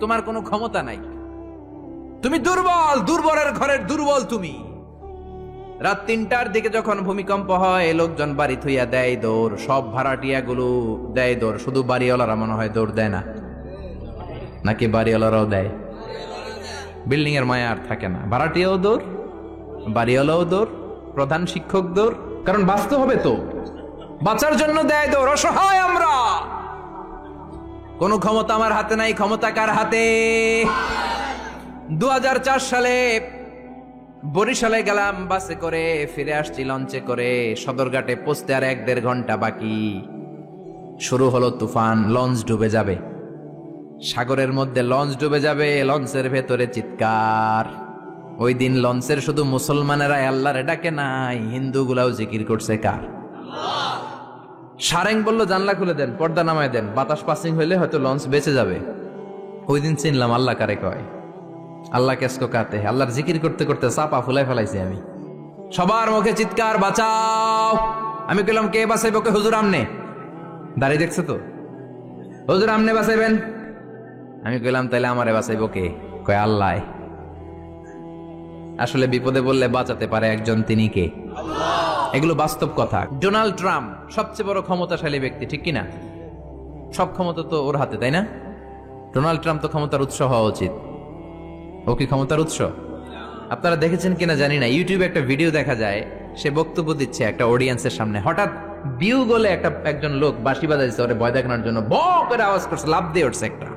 তোমার কোনো ক্ষমতা নাই, তুমি দুর্বল, দুর্বলের ঘরের দুর্বল তুমি। রাত ৩টার দিকে যখন ভূমিকম্প হয় লোকজন বাড়ি থুইয়া দেয় দৌড়, সব ভাড়াটিয়া গুলো দেয় দৌড়, শুধু বাড়িওয়ালারা মনে হয় দৌড় দেয় না। নাকি বাড়িওয়ালারাও দেয়? বিল্ডিং এর মায়া আর থাকে না, ভাড়াটিয়াও দৌড়, বাড়িওয়ালাও দৌড়, প্রধান শিক্ষক দৌড়, কারণ বাঁচতে হবে তো, বাঁচার জন্য দেয় দৌড়। অসহায় আমরা, কোন ক্ষমতা আমার হাতে নাই। ক্ষমতা কার হাতে? 2004 সালে বরিশালে গেলাম বাসে করে, ফিরে আসছি লঞ্চে করে। সদরঘাটে পৌঁছতে আর 1-1.5 ঘন্টা বাকি। শুরু হলো তুফান, লঞ্চ ডুবে যাবে। সাগরের মধ্যে লঞ্চ ডুবে যাবে, লঞ্চের ভেতরে চিৎকার। ওই দিন লঞ্চের শুধু মুসলমানেরা আল্লাহরে ডাকে নাই, হিন্দুগুলাও জিকির করছে কার? সারেং বলল জানলা খুলে দেন, পর্দা নামায় দেন, বাতাস পাসিং হইলে হয়তো লঞ্চ বেঁচে যাবে। ওই দিন চিনলাম আল্লাহ কারে কয়। আল্লাহ কেসকো কাতে, আল্লাহর জিকির করতে করতে চাপা ফুলাই ফেলাইছি আমি। সবার মুখে চিৎকার, বাঁচাও। আমি কইলাম কে বাঁচাইব? কে? হুজুর আমনে। দাঁড়িয়ে দেখছে তো, হুজুর আমনে বাঁচাইবেন। আমি কইলাম তাইলে আমারে বাঁচাইব কে? কয় আল্লাহ। আসলে বিপদে বললে বাঁচাতে পারে একজন, তিনি কে? এগুলো বাস্তব কথা। ডোনাল্ড ট্রাম্প সবচেয়ে বড় ক্ষমতাশালী ব্যক্তি, ঠিক কিনা? সব ক্ষমতা তো ওর হাতে, তাই না? ডোনাল্ড ট্রাম্প তো ক্ষমতার উৎস হওয়া উচিত। ও কি ক্ষমতার উৎস? আপনারা দেখেছেন কিনা জানি না, ইউটিউবে একটা ভিডিও দেখা যায়, সে বক্তব্য দিচ্ছে একটা অডিয়েন্সের সামনে। হঠাৎ বিউ বলে একজন লোক বাঁশি বাজাইছে ওরে ভয় দেখানোর জন্য, ব করে আওয়াজ করছে, লাফ দিয়ে উঠছে একটা।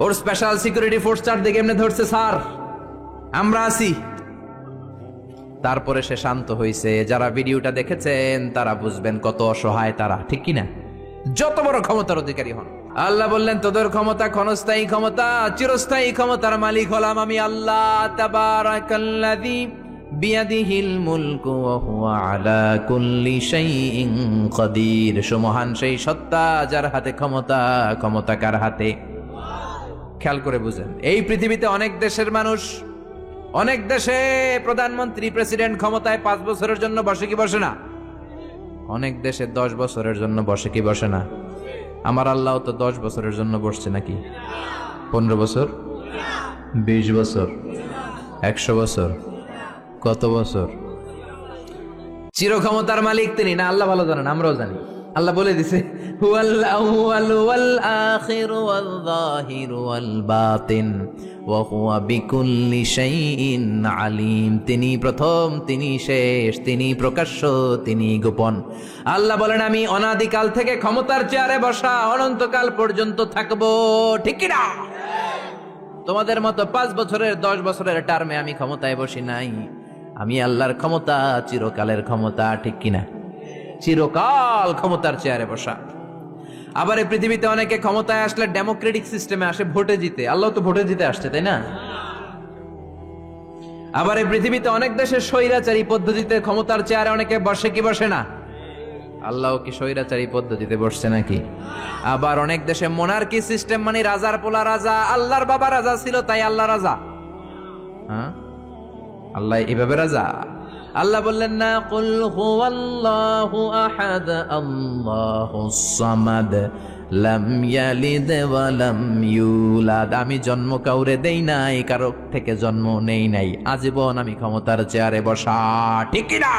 ওর স্পেশাল সিকিউরিটি ফোর্স চারদিকে এমনি ধরছে, স্যার আমরা আছি। তারপরে সে শান্ত হয়েছে। যারা ভিডিওটা দেখেছেন তারা বুঝবেন কত অসহায় তারা, ঠিক কিনা? যত বড় ক্ষমতার অধিকারী হন, আল্লাহ বললেন তোদের ক্ষমতা ক্ষণস্থায়ী ক্ষমতা, চিরস্থায়ী ক্ষমতার মালিক হলাম আমি আল্লাহ। তাবারাকাল্লাযী বিয়াদিহিল মুলকু ওয়া হুয়া আলা কুল্লি শাইইন কাদির। সুমহান সেই সত্তা যার হাতে ক্ষমতা। ক্ষমতা কার হাতে? খেয়াল করে বুঝেন, এই পৃথিবীতে অনেক দেশের মানুষ, অনেক দেশে প্রধানমন্ত্রী, প্রেসিডেন্ট ক্ষমতায় 5 বছরের জন্য বসে কি বসে না? অনেক দেশে 10 বছরের জন্য বসে কি বসে না? আমার আল্লাহ তো 10 বছরের জন্য বসছে নাকি? 15 বছর, 20 বছর, 100 বছর, কত বছর? চির ক্ষমতার মালিক তিনি না? আল্লাহ ভালো জানেন, আমরাও জানি। আল্লাহ বলে দিছে হুয়াল আউয়ালু ওয়াল আখিরু ওয়াল যাহিরু ওয়াল বাতিন ওয়া হুয়া বিকুল্লি শাইইন আলিম। তিনি প্রথম, তিনি শেষ, তিনি প্রকাশ্য, তিনি গোপন। আল্লাহ বলেন আমি অনাদিকাল থেকে ক্ষমতার চেয়ারে বসা, অনন্তকাল পর্যন্ত থাকবো, ঠিক কি না? তোমাদের মতো 5 বছরের 10 বছরের টার্মে আমি ক্ষমতায় বসি নাই। আমি আল্লাহর ক্ষমতা চিরকালের ক্ষমতা, ঠিক কিনা? চিরকাল ক্ষমতার চেয়ারে বসা। আবার এই পৃথিবীতে অনেকে ক্ষমতায় আসলে ডেমোক্রেটিক সিস্টেমে আসে, ভোটে জিতে। আল্লাহ তো ভোটে জিতে আসছে, তাই না? আবার এই পৃথিবীতে অনেক দেশের স্বৈরাচারী পদ্ধতিতে ক্ষমতার চেয়ারে অনেকে বসে কি বসে না? আল্লাহ কি স্বৈরাচারী পদ্ধতিতে বসছে নাকি? আবার অনেক দেশে মোনার্কি সিস্টেম, মানে রাজার পোলা রাজা, আল্লাহর বাবা রাজা ছিল তাই আল্লাহ রাজা। হ্যাঁ, আল্লাহ এভাবে রাজা? আল্লাহ বললেন না, কুল হুয়াল্লাহু আহাদ আল্লাহুস সামাদ লাম ইয়ালিদ ওয়া লাম ইউলাদ। আমি জন্ম কাউরে দেই নাই, কারো থেকে জন্ম নেই নাই, আজীবন আমি ক্ষমতার চেয়ারে বসা, ঠিক কি না?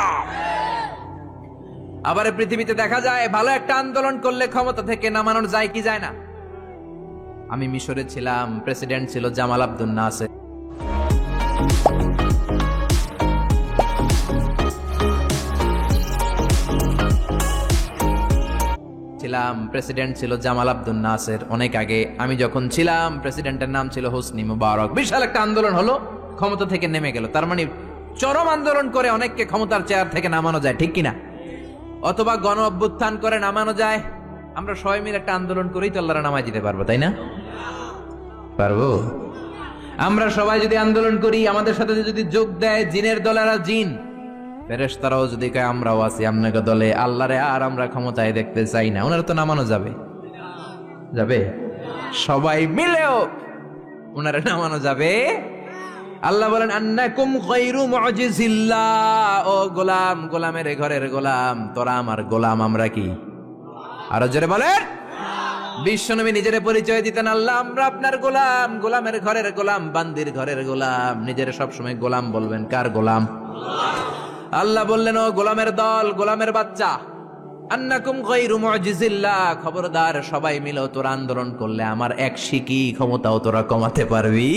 আবার পৃথিবীতে দেখা যায় ভালো একটা আন্দোলন করলে ক্ষমতা থেকে নামানো যায় কি যায় না? আমি মিশরে ছিলাম, প্রেসিডেন্ট ছিল জামাল আব্দুল নাসের। প্রেসিডেন্ট ছিল জামাল আব্দুল নাসের অনেক আগে। আমি যখন ছিলাম প্রেসিডেন্টের নাম ছিল হোসনি মুবারক। বিশাল একটা আন্দোলন হলো, ক্ষমতা থেকে নেমে গেল। তার মানে চরম আন্দোলন করে অনেককে ক্ষমতার চেয়ার থেকে নামানো যায়, ঠিক কিনা? অথবা গণ অভ্যুত্থান করে নামানো যায়। আমরা সবাই মিলে একটা আন্দোলন করেই তো আল্লাহর নামায় দিতে পারবো, তাই না? পারবো। আমরা সবাই যদি আন্দোলন করি, আমাদের সাথে যদি যোগ দেয় জিনের দলেরা, জিন ফেরেশতারাও যদি কয় আমরাও আছি আপনাকে দলে, আল্লাহরে আর আমরা ক্ষমতায় দেখতে চাই না, ওনারা তো নামানো যাবে, যাবে? সবাই মিলেও ওনারা নামানো যাবে? আল্লাহ বলেন আন্নাকুম গায়রু মুজিজিল্লাহ, ও গোলাম, গোলামের ঘরের গোলাম, তোরা আমার গোলাম, আমরা কি? আরো জোরে বলেন। বিশ্বনবী নিজের পরিচয় দিতেন, আল্লাহ আমরা আপনার গোলাম, গোলামের ঘরের গোলাম, বান্দির ঘরের গোলাম। নিজের সবসময় গোলাম বলবেন। কার গোলাম? আল্লাহ বললেন ও গোলামের দল, গোলামের বাচ্চা, আন্নাকুম গায়রু মুজিজিল্লাহ, খবরদার সবাই মিলে তোরা আন্দোলন করলে আমার এক শিকি ক্ষমতাও তোরা কমাতে পারবি?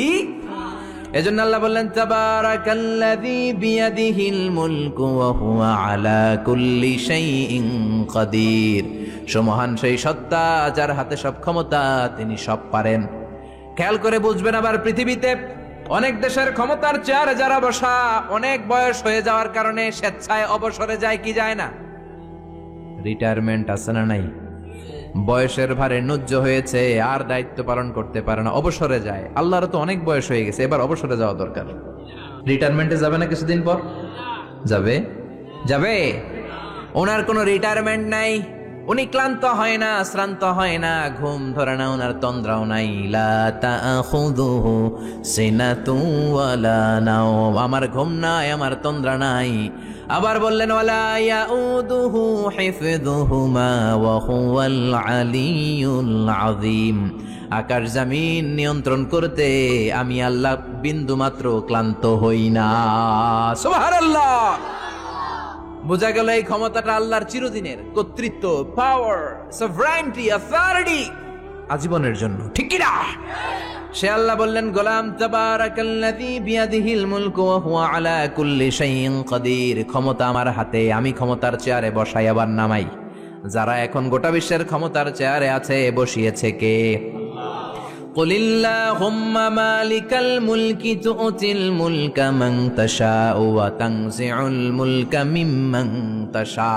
এজন্য আল্লাহ বললেন তাবারাকাল্লাযী বিয়াদিহিল মুলকু ওয়া হুয়া আলা কুল্লি শাইইন কাদির। সুমহান সেই সত্তা যার হাতে সব ক্ষমতা, তিনি সব পারেন। খেয়াল করে বুঝবেন, আবার পৃথিবীতে অনেক দেশের ক্ষমতার চেয়ারে যারা বসা, অনেক বয়স হয়ে যাওয়ার কারণে স্বেচ্ছায় অবসরে যায় কি যায় না? রিটায়ারমেন্ট আছে না নাই? বয়সের ভারে নুজ্জ হয়েছে, আর দায়িত্ব পালন করতে পারে না, অবসরে যায়। আল্লাহর তো অনেক বয়স হয়ে গেছে, এবার অবসরে যাওয়া দরকার। রিটায়ারমেন্টে যাবে না কিছুদিন পর? যাবে? যাবে? ওনার কোনো রিটায়ারমেন্ট নাই, উনি ক্লান্ত হয় না, শ্রান্ত হয় না, ঘুম ধরে না, ওনার তন্দ্রাও নাই। লা তাখুযুহু সিনাতুন ওয়ালা নাওম, আমার ঘুম নাই, আমার তন্দ্রা নাই। আবার বললেন ওয়ালা ইয়াউদুহু হিফযুহুমা ওয়া হুয়াল আলিয়্যুল আযীম, আকাশ জমিন নিয়ন্ত্রণ করতে আমি আল্লাহ বিন্দু মাত্র ক্লান্ত হই না। সুবহানাল্লাহ। বোঝা গেল এই ক্ষমতাটা আল্লাহর চিরদিনের, কর্তৃত্ব, পাওয়ার, সভরাইনিটি, অথরিটি আজীবনের জন্য, ঠিক কি না? সে আল্লাহ বললেন গোলাম তাবারাকাল্লাযী বিয়াদিহিল মুলকু ওয়া হুয়া আলা কুল্লি শাইইন কাদির, ক্ষমতা আমার হাতে, আমি ক্ষমতার চেয়ারে বসাই আবার নামাই। যারা এখন গোটা বিশ্বের ক্ষমতার চেয়ারে আছে, বসিয়েছে কে? কুলিল্লাহুম্মা মালিকাল মুলকি তু'তিল মুলকা মান তাশাউ ওয়া তানজিউল মুলকা মিম্মান তাশা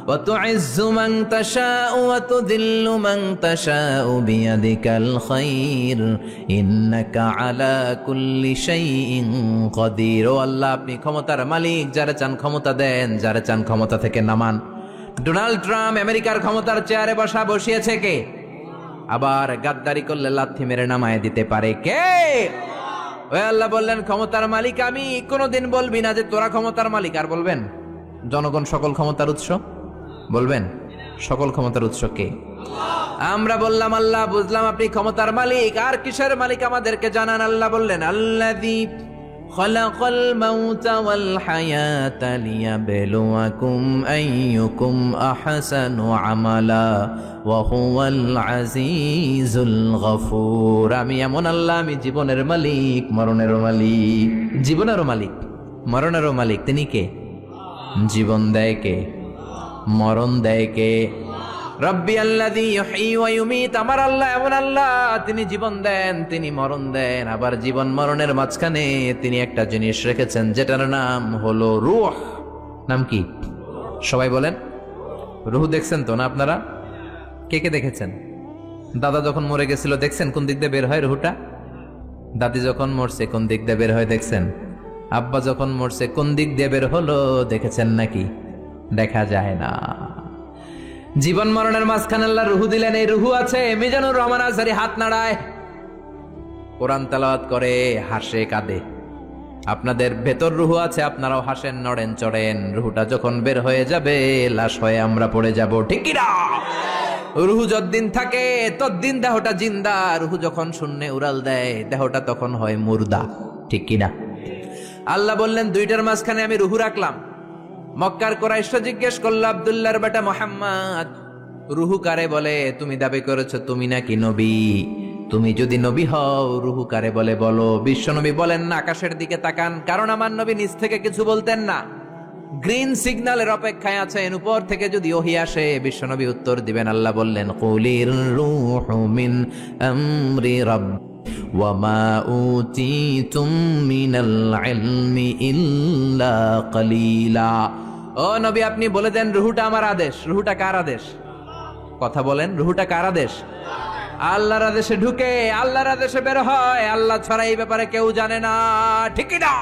ওয়া তু'ইজ্জু মান তাশাউ ওয়া তুযিল্লু মান তাশাউ বিয়াদিকাল খায়র ইন্নাকা আলা কুল্লি শাইইন কাদির। ও আল্লাহ, আপনি ক্ষমতার মালিক, যারে চান ক্ষমতা দেন, যারে চান ক্ষমতা থেকে নামান। ডোনাল্ড ট্রাম্প আমেরিকার ক্ষমতার চেয়ারে বসিয়েছে কে? আবার গাদ্দারি করলে লাথি মেরে নামায় দিতে পারে কে? ওই আল্লাহ বললেন ক্ষমতার মালিক আমি। কোনদিন বলবি না যে তোরা ক্ষমতার মালিক, আর বলবেন জনগণ সকল ক্ষমতার উৎস, বলবেন সকল ক্ষমতার উৎস কে? আমরা বললাম আল্লাহ, বুঝলাম আপনি ক্ষমতার মালিক, আর কিসের মালিক আমাদেরকে জানান। আল্লাহ বললেন আল্লাযী খালাকাল মাউতা ওয়াল হায়াতা লিয়াবলুয়াকুম আইয়ুকুম আহসানু আমালা ওয়া হুয়াল আজিজুল গফুর। আমি এমন আল্লাহ, আমি জীবনের মালিক, মরণেরও মালিক। জীবনেরও মালিক, মরণেরও মালিক। তিনি কে? জীবন দেয় কে? মরণ দেয় কে? রব্বি আল্লাযী ইউহয়ী ওয়া ইউমীত, আমার আল্লাহ এমন আল্লাহ, তিনি জীবন দেন, তিনি মরণ দেন। আবার জীবন মরণের মাঝখানে তিনি একটা জিনিস রেখেছেন, যেটার নাম হলো রূহ। নাম কি? সবাই বলেন। রূহ দেখছেন তো না আপনারা? কে কে দেখেছেন? দাদা যখন মরে গেছিল দেখছেন কোন দিক দিয়ে বের হয় রূহটা? দাদি যখন মরছে কোন দিক দিয়ে বের হয় দেখছেন? আব্বা যখন মরছে কোন দিক দিয়ে বের হলো দেখেছেন নাকি? দেখা যায় না। জীবন মরণের মাঝখানে আল্লাহ রুহু দিলেন। এই রুহু আছে। মিজানুর রহমান আজহারী হাত নাড়ায়, কোরআন তেলাওয়াত করে, হাসে, কাঁদে। আপনাদের ভেতর রুহু আছে, আপনারাও হাসেন, নড়েন, চড়েন। রুহুটা যখন বের হয়ে যাবে, লাশ হয়ে আমরা পড়ে যাব, ঠিক কি না? রুহু যতদিন থাকে ততদিন দেহটা জিন্দা। রুহু যখন শূন্যে উড়াল দেয়, দেহটা তখন হয় মুর্দা, ঠিক কি না? আল্লাহ বললেন দুইটার মাঝখানে আমি রুহু রাখলাম। মক্কার কুরাইশরা জিজ্ঞেস করল, আব্দুল্লাহর বেটা মুহাম্মদ, রুহু কারে বলে? তুমি দাবি করেছো তুমি নাকি নবী। তুমি যদি নবী হও, রুহু কারে বলে বলো। বিশ্ব নবী বলেন না, আকাশের দিকে তাকান, কারণ আমার নবী নিজ থেকে কিছু বলতেন না। গ্রিন সিগন্যালের অপেক্ষায় আছেন, উপর থেকে যদি ওহী আসে বিশ্ব নবী উত্তর দিবেন। আল্লাহ বললেন কুলির রূহু মিন আমরি রাব্বি ওয়ামা উতিতুম মিনাল ইলমি ইল্লা কালিলা। ও নবী, আপনি বলে দেন রুহুটা আমার আদেশ। রুহুটা কার আদেশ? কথা বলেন, রুহুটা কার আদেশ? আল্লাহর আদেশে ঢুকে আল্লাহর আদেশে বের হয়। আল্লাহ ছাড়া এই ব্যাপারে কেউ জানে না, ঠিক কি না?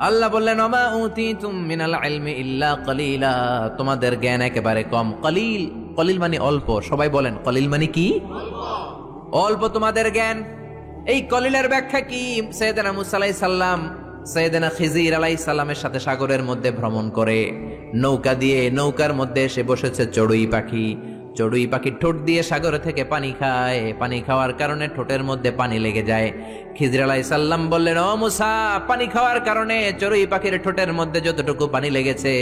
আল্লাহ বললেন ওমা উতিতুম মিনাল ইলমি ইল্লা কালিলা, তোমাদের জ্ঞান একেবারে কম। কলিল, কলিল মানে অল্প। সবাই বলেন কলিল মানে কি? অল্প তোমাদের জ্ঞান। এই কলিলের ব্যাখ্যা কি? সাইয়েদনা মুসা আলাইহিস সালাম সাইয়েদনা খিজির আলাইহিস সালামের সাথে সাগরের মধ্যে ভ্রমণ করে নৌকা দিয়ে, নৌকার মধ্যে এসে বসেছে চড়ুই পাখি। চড়ুই পাখি ঠোঁট দিয়ে সাগর থেকে পানি খায়। পানি খাওয়ার কারণে ঠোঁটের মধ্যে পানি লেগে যায়। খিজির আলাইহিস সালাম বললেন, ও মুসা, পানি খাওয়ার কারণে চড়ুই পাখির ঠোঁটের মধ্যে যতটুকু পানি লেগেছে,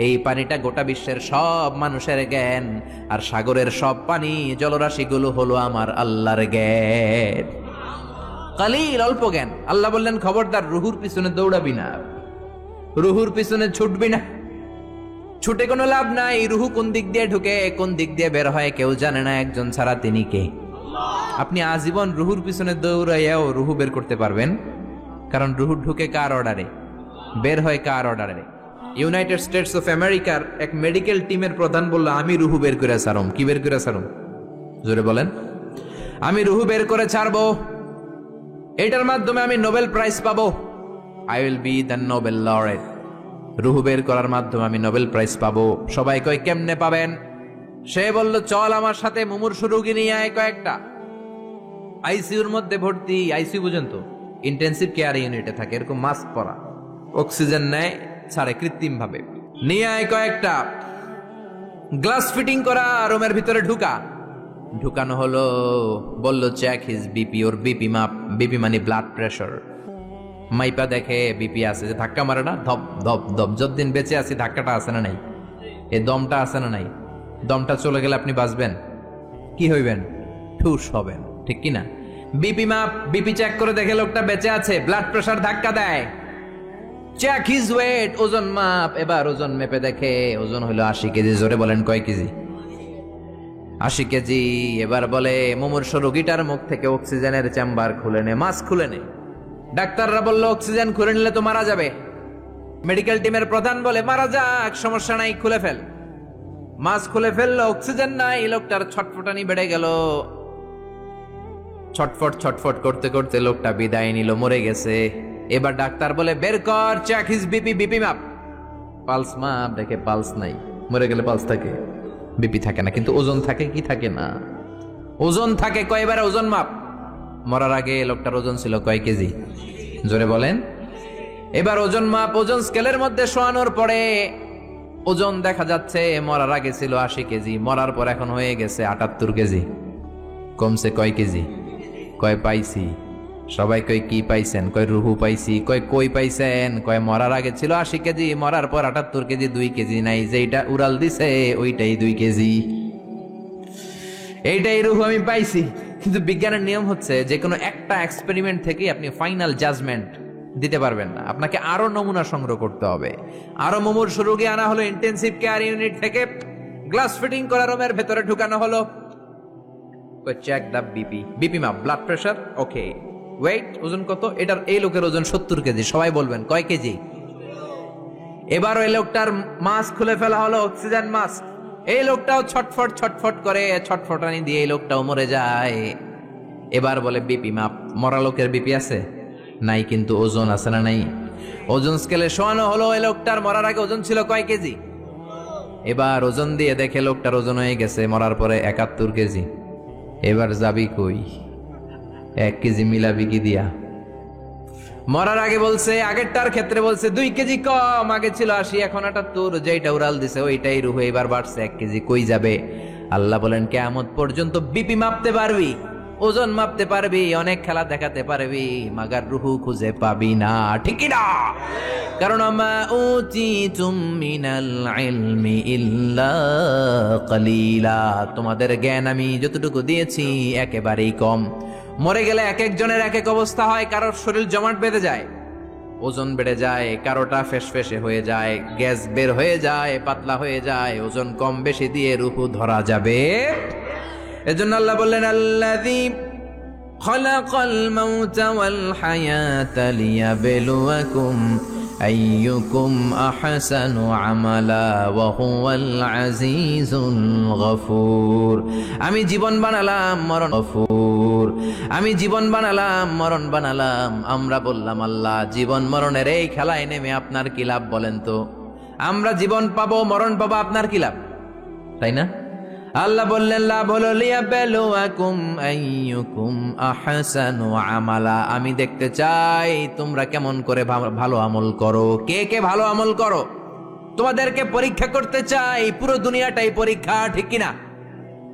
এই পানিটা গোটা বিশ্বের সব মানুষের জ্ঞান, আর সাগরের সব পানি জলরাশিগুলো হলো আমার আল্লাহর জ্ঞান। কালিল, অল্প জ্ঞান। আল্লাহ বললেন খবরদার, রুহুর পিছনে দৌড়াবি না, রুহুর পিছনে ছুটবি না। ছুটে কোনো লাভ নাই। রুহু কোন দিক দিয়ে ঢুকে কোন দিক দিয়ে বের হয় কেউ জানে না, একজন ছাড়া, তিনি কে? আপনি আজীবন রুহুর পিছনে দৌড়াইয়াও রুহু বের করতে পারবেন, কারণ রুহু ঢুকে কার অর্ডারে, বের হয় কার অর্ডারে। ইউনাইটেড স্টেটস অফ আমেরিকার এক মেডিকেল টিমের প্রধান বলল, আমি রুহু বের করে ছাড়ম। কি বের করে ছাড়ম? জোরে বলেন। আমি রুহু বের করে ছাড়বো, এটার মাধ্যমে আমি নোবেল প্রাইজ পাবো। I will be the Nobel laureate. রুহু বের করার মাধ্যমে আমি নোবেল প্রাইজ পাবো। সবাই কয় কেমনে পাবেন? সে বলল, চল আমার সাথে মুমূর্ষু রোগী নিয়ে আয় কয়েকটা। আইসিইউর মধ্যে ভর্তি। আইসিইউ বুঝেন তো, ইন্টেনসিভ কেয়ার ইউনিটে থাকে, এরকম মাস্ক পরা, অক্সিজেন নেয়, ছাড়ে কৃত্রিম ভাবে। নিয়ে আয় কয়েকটা, গ্লাস ফিটিং করা, রুমের ভিতরে ঢুকানো হলো। বলল চেক হিজ বিপি। ওর বিপি মাপ। বিপি মানে ব্লাড প্রেশার। মাইপা দেখে বিপি আছে, যে ধাক্কা মারে না, ধপ ধপ ধপ। যতদিন বেঁচে আছি ধাক্কাটা আছে না নাই, এই দমটা আছে না নাই? দমটা চলে গেলে আপনি বাঁচবেন, কি হইবেন? ঠুস হবেন, ঠিক কি না? বিপি মাপ, বিপি চেক করে দেখে লোকটা বেঁচে আছে। ব্লাড প্রেশার ধাক্কা দেয়। চেক হিজ ওয়েট, ওজন মাপ। এবার ওজন মেপে দেখে ওজন হলো 80 কেজি। জোরে বলেন কয় কেজি? 80 কেজি। এবার বলে মুমূর্ষু রোগীটার মুখ থেকে অক্সিজেনের চেম্বার খুলে নে, মাস্ক খুলে নে। ডাক্তাররা বলল অক্সিজেন খুলে নিলে তো মারা যাবে। মেডিকেল টিমের প্রধান বলে মারা যাক, সমস্যা নাই, খুলে ফেল। মাস্ক খুলে ফেললো, অক্সিজেন নাই। লোকটার ছটফটানি বেড়ে গেল। ছটফট ছটফট করতে করতে লোকটা বিদায় নিল, মরে গেছে। এবার ডাক্তার বলে বের কর, চেক হিজ বিপি। বিপি মাপ, পালস মাপ। দেখে পালস নাই। মরে গেলে পালস থাকে, বিপি থাকে না, কিন্তু ওজন থাকে কি থাকে না? ওজন থাকে। কয়বার ওজন মাপ। মরার আগে লোকটার ওজন ছিল কয় কেজি? জোরে বলেন। এবার ওজন মাপ। ওজন স্কেলের মধ্যে শোয়ানোর পরে ওজন দেখা যাচ্ছে মরার আগে ছিল 80 কেজি, মরার পর এখন হয়ে গেছে 78 কেজি। কমছে কয় কেজি? কয় পাইছি? সবাই কয় কি পাইছেন? কয় রুহু পাইছি। কয় কই পাইছেন? কয় মরার আগে ছিল 80 কেজি, মরার পর 78 কেজি, 2 কেজি নাই। যেটা উড়াল দিছে ওইটাই 2 কেজি। এইটাই রুহু আমি পাইছি। কিন্তু বিজ্ঞানের নিয়ম হচ্ছে যে কোনো একটা এক্সপেরিমেন্ট থেকে আপনি ফাইনাল জাজমেন্ট দিতে পারবেন না, আপনাকে আরো নমুনা সংগ্রহ করতে হবে। আরো মুমূর্ষু রোগী আনা হলো ইন্টেনসিভ কেয়ার ইউনিট থেকে, গ্লাস ফিটিং করা রুমের ভেতরে ঢুকানো হলো। চেক দা বিপি। বিপি মাপ, ব্লাড প্রেশার, ওকে। ওয়েট, ওজন কত? এটার এই লোকের ওজন 70 কেজি। সবাই বলবেন কয় কেজি? এবার ওই লোকটার মাস্ক খুলে ফেলা হলো, অক্সিজেন মাস্ক। এই লোকটাও ছটফট ছটফট করে, ছটফটানি দিয়ে এই লোকটাও মরে যায়। এবার বলে বিপি মাপ। মরা লোকের বিপি আছে নাই, কিন্তু ওজন আছে না নাই? ওজন স্কেলে শোয়ানো হলো। এই লোকটার মরার আগে ওজন ছিল কয় কেজি? এবার ওজন দিয়ে দেখে লোকটার ওজন হয়ে গেছে মরার পরে 71 কেজি। এবার যাবি কই? 1 কেজি মিলাবি কি দিয়া? মরার আগে বলছে, আগেরটার ক্ষেত্রে বলছে 2 কেজি কম, আগে ছিল 80, এখন 78। যেটা উড়াল দিছে ওইটাই রুহু, এবার বাড়ছে 1 কেজি। কই যাবে? আল্লাহ বলেন কিয়ামত পর্যন্ত বিপি মাপতে পারবি, ওজন মাপতে পারবি, অনেক খেলা দেখাতে পারবি, মাগার রুহু খুঁজে পাবি না, ঠিক কি না? কারণ মা উতিতুম মিনাল ইলমি ইল্লা কালিলা, তোমাদের জ্ঞান আমি যতটুকু দিয়েছি একেবারেই কম। মরে গেলে এক একজনের এক এক অবস্থা হয়। কারোর শরীর জমাট বেঁধে যায়, ওজন বেড়ে যায়, কারোটা ফেসফেসে হয়ে যায়, গ্যাস বের হয়ে যায়, পাতলা হয়ে যায়। ওজন কম বেশি দিয়ে রুহু ধরা যাবে এজন্য আল্লাহ বললেন আল্লাযী খালাকাল মাউতা ওয়াল হায়াতা লিয়াবলুয়াকুম আইয়ুকুম আহসানু আমালা ওয়া হুয়াল আজিজুল গফুর। আমি জীবন বানালাম মরণ গফুর, আমি জীবন বানালাম মরণ বানালাম। আমরা বললাম আল্লাহ জীবন মরণের এই খেলায় নেমে আপনার কি লাভ বলেন তো? আমরা জীবন পাবো মরণ পাবো, আপনার কি লাভ? তাই না? আল্লাহ বললেন লাভ হলো লিয়াবলুয়াকুম আইয়ুকুম আহসানু আমালা। আমি দেখতে চাই তোমরা কেমন করে ভালো আমল করো, কে কে ভালো আমল করো। তোমাদেরকে পরীক্ষা করতে চাই, পুরো দুনিয়াটাই পরীক্ষা, ঠিক কিনা?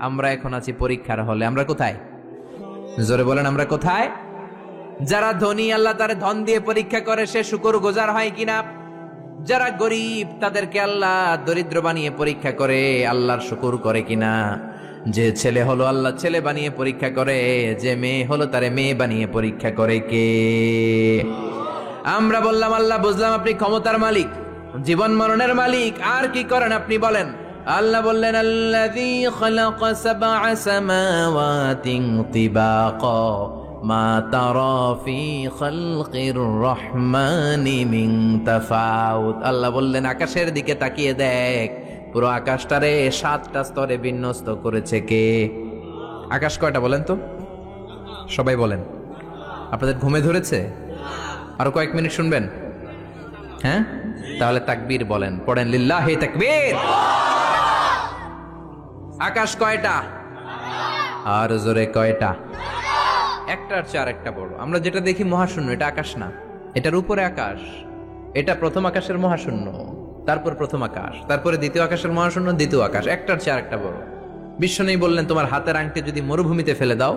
আমরা এখন আছি পরীক্ষার হলে। আমরা কোথায়? জোরে বলেন আমরা কোথায়? যারা ধনী আল্লাহ তার ধন দিয়ে পরীক্ষা করে সে শুকরগুজার হয় কিনা। যারা গরিব তাদেরকে আল্লাহ দরিদ্র বানিয়ে পরীক্ষা করে আল্লাহর শুকর করে কিনা। যে ছেলে হলো আল্লাহ ছেলে বানিয়ে পরীক্ষা করে, যে মেয়ে হলো তারে মেয়ে বানিয়ে পরীক্ষা করে কে? আমরা বললাম আল্লাহ বুঝলাম আপনি ক্ষমতার মালিক, জীবন মরণের মালিক, আর কি করেন আপনি বলেন? আল্লাহ বললেন আল্লাযী খালাকা সাবআ সামাওয়াতিন তিবাকা মা তারা ফি খালকির রহমানি মিন তাফাউত। আল্লাহ বললেন আকাশের দিকে তাকিয়ে দেখ, পুরো আকাশটারে 7টা স্তরে বিন্যস্ত করেছে কে? আকাশ কয়টা বলেন তো? সবাই বলেন। আপনাদের ঘুমে ধরেছে? আরো কয়েক মিনিট শুনবেন? হ্যাঁ, তাহলে তাকবীর বলেন, পড়েন লিল্লাহি তাকবীর। আকাশ কয়টা? আর জোরে কয়টা? একটার চেয়ে আরেকটা বড়। আমরা যেটা দেখি মহাশূন্য, এটা আকাশ না, এটার উপরে আকাশ। এটা প্রথম আকাশের মহাশূন্য, তারপর প্রথম আকাশ, তারপরে দ্বিতীয় আকাশের মহাশূন্য, দ্বিতীয় আকাশ, একটার চেয়ে আরেকটা বড়। বিশ্বনবী বললেন তোমার হাতের আংটি যদি মরুভূমিতে ফেলে দাও,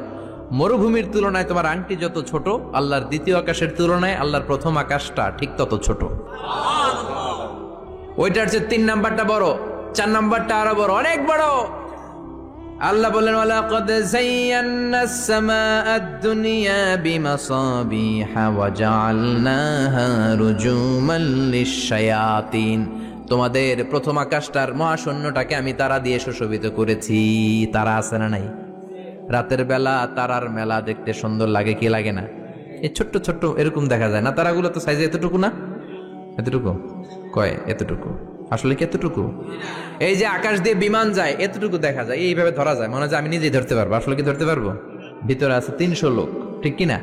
মরুভূমির তুলনায় তোমার আংটি যত ছোট, আল্লাহর দ্বিতীয় আকাশের তুলনায় আল্লাহর প্রথম আকাশটা ঠিক তত ছোট। ওইটার চেয়ে 3 নাম্বারটা বড়, 4 নাম্বারটা আরো বড়, অনেক বড়। আল্লাহ বললেন ওয়ালাকাদ যায়্যানাস সামাআদ দুনিয়া বিমাসাবিহা ওয়া জাআলনাহা রুজুমান লিশ-শায়াতিন। তোমাদের প্রথম আকাশটার মহাশূন্যটাকে আমি তারা দিয়ে সুশোভিত করেছি। তারা আছে না নাই? রাতের বেলা তারার মেলা দেখতে সুন্দর লাগে কি লাগে না? এই ছোট্ট ছোট্ট এরকম দেখা যায় না? তারাগুলো তো সাইজে এতটুকু না, এতটুকু কয়, এতটুকু আসলে কি এতটুকু? এই যে আকাশ দিয়ে বিমান যায় এতটুকু দেখা যায়, এইভাবে ধরা যায়, মনে হয় আমি নিজেই ধরতে পারবো। আসলে কি ধরতে পারবো? ভিতরে আছে 300 লোক, ঠিক কিনা?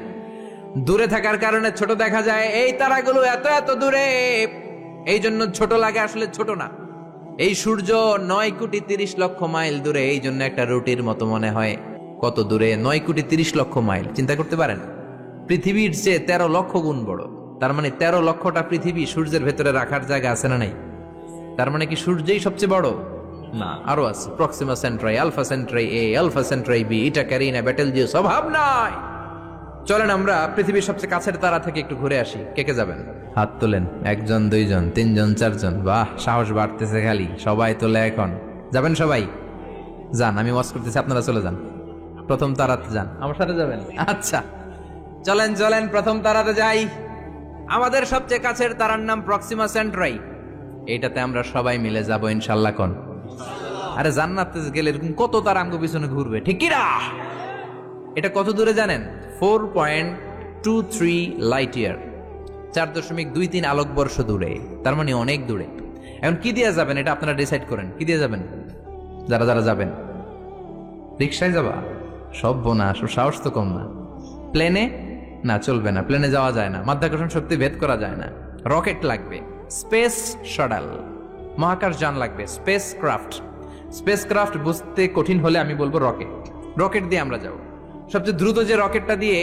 দূরে থাকার কারণে ছোট দেখা যায়। এই তারাগুলো এত এত দূরে, এই জন্য ছোট লাগে, আসলে ছোট না। এই সূর্য 9 কোটি 30 লক্ষ মাইল দূরে, এই জন্য একটা রুটির মতো মনে হয়। কত দূরে? 9 কোটি 30 লক্ষ মাইল। চিন্তা করতে পারেন, পৃথিবীর চেয়ে 13 লক্ষ গুণ বড়। তার মানে 13 লক্ষটা পৃথিবী সূর্যের ভেতরে রাখার জায়গা আছে না নাই? তার মানে কি সূর্যই সবচেয়ে বড়? না, আরো আছে। প্রক্সিমা সেন্ট্রাই, আলফা সেন্ট্রাই এ, আলফা সেন্ট্রাই বি, ইটা ক্যারিনা, বেটেলজিউস, অভাব নাই। চলেন আমরা পৃথিবীর সবচেয়ে কাছের তারা থেকে একটু ঘুরে আসি। কে কে যাবেন? হাত তোলেন। 1 জন 2 জন 3 জন 4 জন। বাহ, সাহস বাড়তেছে খালি। সবাই তোলে এখন। যাবেন সবাই? যান, আমি ওয়াজ করতেছি, আপনারা চলে যান। প্রথম তারাতে যান, আমার সাথে যাবেন? আচ্ছা, চলেন চলেন প্রথম তারাতে যাই। আমাদের সবচেয়ে কাছের তারার নাম প্রক্সিমা সেন্ট্রাই। এইটাতে আমরা সবাই মিলে যাব ইনশাআল্লাহ। কোন? আরে জান্নাতে গেলে এরকম কত তারা আমগো পিছনে ঘুরবে, ঠিক কি না? এটা কত দূরে জানেন? 4.23 লাইট ইয়ার, 4.23 আলোকবর্ষ দূরে। তার মানে অনেক দূরে। এখন কি দিয়ে যাবেন এটা আপনারা ডিসাইড করেন। কি দিয়ে যাবেন? যারা যারা যাবেন, রিক্সায় যাবা? সব বোনা, সাহস তো কম না। প্লেনে? না, চলবে না, প্লেনে যাওয়া যায় না, মাধ্যাকর্ষণ শক্তি ভেদ করা যায় না। রকেট লাগবে, স্পেস শাটল, মহাকাশ যান লাগবে, স্পেস ক্রাফট। স্পেস ক্রাফট বুঝতে কঠিন হলে আমি বলবো রকেট। রকেট দিয়ে আমরা যাব। সবচেয়ে দ্রুত যে রকেটটা দিয়ে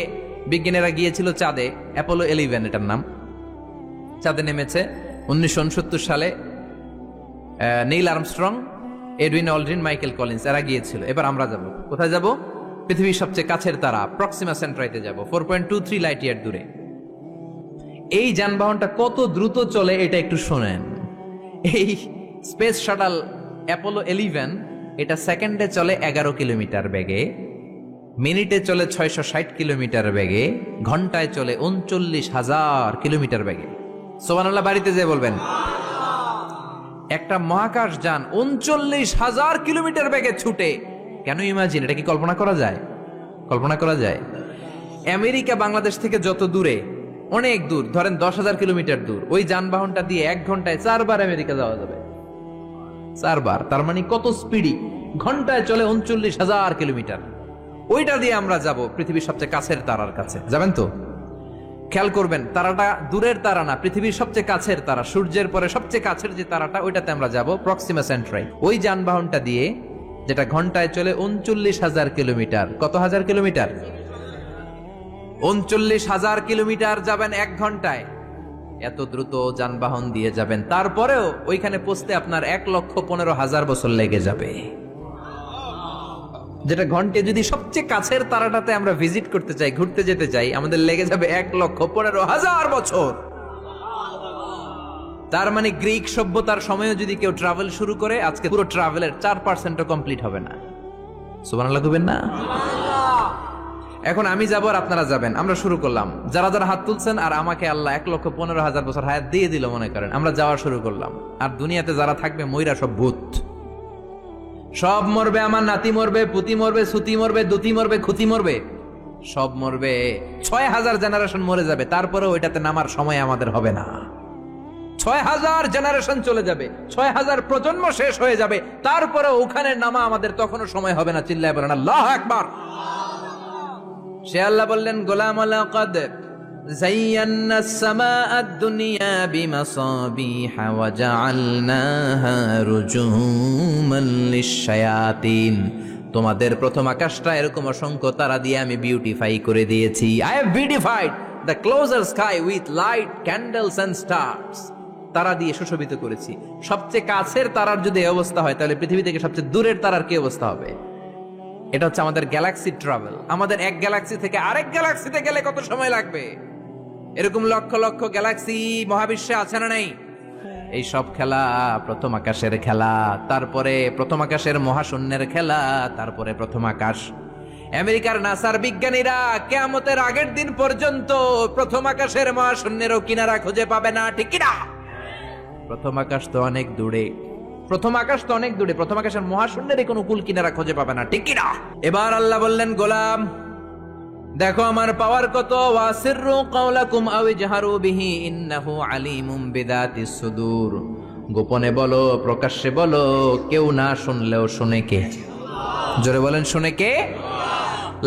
বিজ্ঞানীরা গিয়েছিল চাঁদে, অ্যাপোলো 11 এটার নাম। চাঁদে নেমেছে 1969 সালে Neil Armstrong, Edwin Aldrin, Michael Collins, এরা গিয়েছিল। এবার আমরা যাব। কোথায় যাব? পৃথিবীর সবচেয়ে কাছের তারা প্রক্সিমা সেন্ট্রাইতে যাব, 4.23 লাইট ইয়ার দূরে। এই যানবাহনটা কত দ্রুত চলে এটা একটু শোনেন। এই স্পেস শাটল অ্যাপোলো 11 এটা সেকেন্ডে চলে 11 কিলোমিটার বেগে, মিনিটে চলে 660 কিলোমিটার বেগে, ঘন্টায় চলে 39,000 কিলোমিটার বেগে। সুবহানাল্লাহ বাড়িতে যেয়ে বলবেন। একটা মহাকাশ যান 39,000 কিলোমিটার বেগে ছুটে কেন ইমাজিন? এটা কি কল্পনা করা যায়? কল্পনা করা যায়? আমেরিকা বাংলাদেশ থেকে যত দূরে, অনেক দূর, ধরেন 10,000 কিলোমিটার দূর, ওই যানবাহনটা দিয়ে 1 ঘন্টায় 4 বার আমেরিকা যাওয়া যাবে। 4 বার, তার মানে কত স্পিডি! ঘন্টায় চলে 39,000 কিলোমিটার। ওইটা দিয়ে আমরা যাব পৃথিবীর সবচেয়ে কাছের তারার কাছে। যাবেন তো? খেয়াল করবেন, তারাটা দূরের তারা না, পৃথিবীর সবচেয়ে কাছের তারা, সূর্যের পরে সবচেয়ে কাছের যে তারাটা, ওইটাতে আমরা যাব, প্রক্সিমা সেন্ট্রাই। ওই যানবাহনটা দিয়ে, যেটা ঘন্টায় চলে 39,000 কিলোমিটার। কত হাজার কিলোমিটার? 39,000 কিলোমিটার যাবেন 1 ঘন্টায়। এত দ্রুত যানবাহন দিয়ে যাবেন, তারপরেও ওইখানে পৌঁছতে আপনার 1,15,000 বছর লেগে যাবে। যেটা ঘন্টায় যদি সবচেয়ে কাছের তারাটাতে আমরা ভিজিট করতে চাই, ঘুরতে যেতে চাই, আমাদের লেগে যাবে 1,15,000 বছর। তার মানে গ্রিক সভ্যতার সময়ও যদি কেউ ট্রাভেল শুরু করে, আজকে পুরো ট্রাভেলের 4% কমপ্লিট হবে না। সুবহানাল্লাহ কইবেন না? এখন আমি যাব আর আপনারা যাবেন, আমরা শুরু করলাম। যারা যারা হাত তুলছেন, আর আমাকে আল্লাহ 1,15,000 বছর হায়াত দিয়ে দিল মনে করেন, আমরা যাওয়া শুরু করলাম। আর দুনিয়াতে যারা থাকবে ময়রা সব ভূত, সব মরবে। আমার নাতি মরবে, পুতি মরবে, সুতি মরবে, দুতি মরবে, খুতি মরবে, সব মরবে। 6,000 জেনারেশন মরে যাবে, তারপরে ওইটাতে নামার সময় আমাদের হবে না। 6,000 জেনারেশন চলে যাবে, 6,000 প্রজন্ম শেষ হয়ে যাবে, তারপরে ওখানে নামা আমাদের তখনও সময় হবে না। চিল্লায় বলেন আল্লাহু আকবার। সে আল্লাহ বললেন, গোলাম লাকাদ যায়্যানা আস-সামাআদ দুনিয়া বিমাসাবিহা ওয়া জাআলনাহা রুজুমান লিশ-শায়াতিন। তোমাদের প্রথম আকাশটা এরকম অসংখ্য তারা দিয়ে আমি বিউটিফাই করে দিয়েছি। I have beautified the closer sky with light, candles and stars. তারা দিয়ে সুশোভিত করেছি। সবচেয়ে কাছের তারার যদি এই অবস্থা হয়, তাহলে পৃথিবী থেকে সবচেয়ে দূরের তারার কি অবস্থা হবে? এটা হচ্ছে আমাদের গ্যালাক্সি ট্রাভেল। আমাদের এক গ্যালাক্সি থেকে আরেক গ্যালাক্সিতে গেলে কত সময় লাগবে? এরকম লক্ষ লক্ষ গ্যালাক্সি মহাবিশ্বে আছে না নাই? এই সব খেলা প্রথম আকাশের খেলা, তারপরে প্রথম আকাশের মহাশূন্যের খেলা, তারপরে প্রথম আকাশ। আমেরিকার নাসার বিজ্ঞানীরা কিয়ামতের আগের দিন পর্যন্ত প্রথম আকাশের মহাশূন্যেরও কিনারা খুঁজে পাবে না, ঠিক কি না? প্রথম আকাশ তো অনেক দূরে, প্রথম আকাশ তো অনেক দূরে, প্রথম আকাশের মহাশূন্যের কোনো কুল কিনারা খুঁজে পাবে না, ঠিক কি না? এবার আল্লাহ বললেন, গোলাম দেখো আমার পাওয়ার কত। ওয়াসিররু কাওলাকুম আও ইজহারু বিহি ইন্নাহু আলিমুম বিদাতিস সুদূর। গোপনে বলো, প্রকাশ্যে বলো, কেউ না শুনলেও শুনে কে? জোরে বলেন, শুনে কে?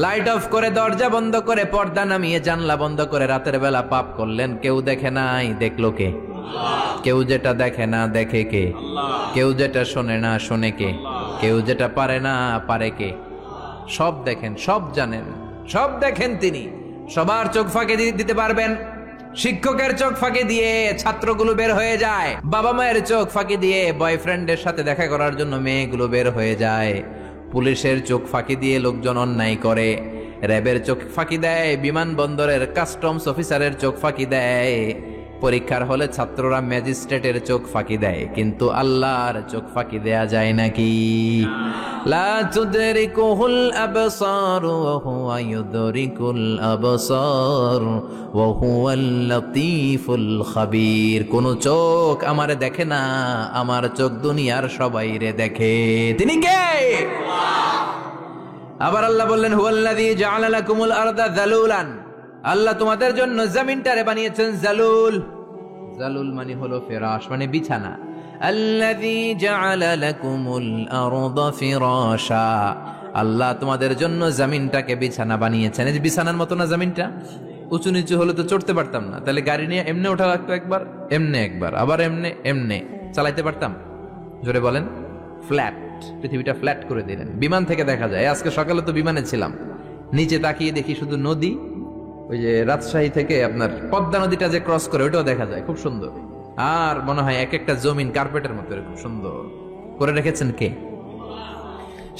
লাইট অফ করে, দরজা বন্ধ করে, পর্দা নামিয়ে, জানলা বন্ধ করে রাতের বেলা পাপ করলেন, কেউ দেখে নাই, দেখলো কে? কেউ যেটা দেখে না দেখে কে? কেউ যেটা শোনে না শোনে কে? কেউ যেটা পারে না পারে কে? সব দেখেন, সব জানেন, সব দেখেন তিনি। সবার চোখ ফাঁকি দিতে পারবেন। শিক্ষকের চোখ ফাঁকি দিয়ে ছাত্রগুলো বের হয়ে যায়, বাবা মায়ের চোখ ফাঁকি দিয়ে বয়ফ্রেন্ডের সাথে দেখা করার জন্য মেয়েগুলো বের হয়ে যায়, পুলিশের চোখ ফাঁকি দিয়ে লোকজন অন্যায় করে, র্যাবের চোখ ফাঁকি দেয়, বিমানবন্দরের কাস্টমস অফিসারের চোখ ফাঁকি দেয়, পরীক্ষার হলে ছাত্ররা ম্যাজিস্ট্রেটের চোখ ফাঁকি দেয়, কিন্তু আল্লাহর চোখ ফাঁকি দেয়া যায় নাকি? লা তুদরিকুহুল আবসার ওয়া হুয়া ইউদরিকুল আবসার ওয়া হুয়াল লাতীফুল খাবীর। কোন চোখ আমারে দেখে না, আমার চোখ দুনিয়ার সবাইরে দেখে। তিনি কে? আবার আল্লাহ বললেন, হুয়াল্লাযী জাআলা লাকুমুল আরদা যালুলান। আল্লাহ তোমাদের জন্য জমিনটারে বানিয়েছেন জালুল। জালুল মানে হলো ফিরাশ, মানে বিছানা। আল্লাযী জাআলা লাকুমুল আরদা ফিরাশা। আল্লাহ তোমাদের জন্য জমিনটাকে বিছানা বানিয়েছেন। এই যে বিছানার মতো না জমিনটা, উঁচু নিচু হলে তো চড়তে পারতাম না, তাহলে গাড়ি নিয়ে এমনি ওঠা লাগতো একবার, এমনি একবার, আবার এমনি এমনি চালাইতে পারতাম? জোরে বলেন। ফ্ল্যাট, পৃথিবীটা ফ্ল্যাট করে দিলেন। বিমান থেকে দেখা যায়, আজকে সকালে তো বিমানে ছিলাম, নিচে তাকিয়ে দেখি শুধু নদী। ওই যে রাজশাহী থেকে আপনার পদ্মা নদীটা যে ক্রস করে, ওইটাও দেখা যায়, খুব সুন্দর। আর মনে হয় এক একটা জমিন কার্পেটের মতো এরকম সুন্দর করে রেখেছেন কে?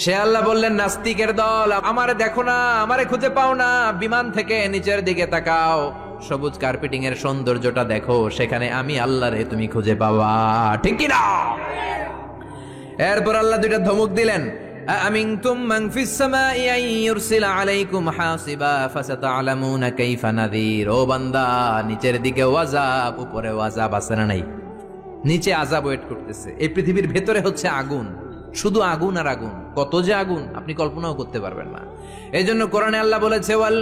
সে আল্লাহ বললেন, নাস্তিকের দল, আমারে দেখো না, আমারে খুঁজে পাও না, বিমান থেকে নিচের দিকে তাকাও, সবুজ কার্পেটিং এর সৌন্দর্যটা দেখো, সেখানে আমি আল্লাহরে তুমি খুঁজে পাওয়া, ঠিক কি না? এরপর আল্লাহ দুইটা ধমক দিলেন, আমিনতুম মান ফিস সামাই আন ইউরসিলা আলাইকুম হাসিবা ফাসাতা'লামুনা কাইফা নাযীর। ও বান্দা, নিচের দিকে আযাব, উপরে আযাব আছে না নাই? নিচে আযাব ওয়েট করতেছে। এই পৃথিবীর ভেতরে হচ্ছে আগুন, শুধু আগুন আর আগুন, কত যে আগুন আপনি কল্পনাও করতে পারবেন না। এই জন্য কোরআনে আল্লাহ বলেছে ওয়াল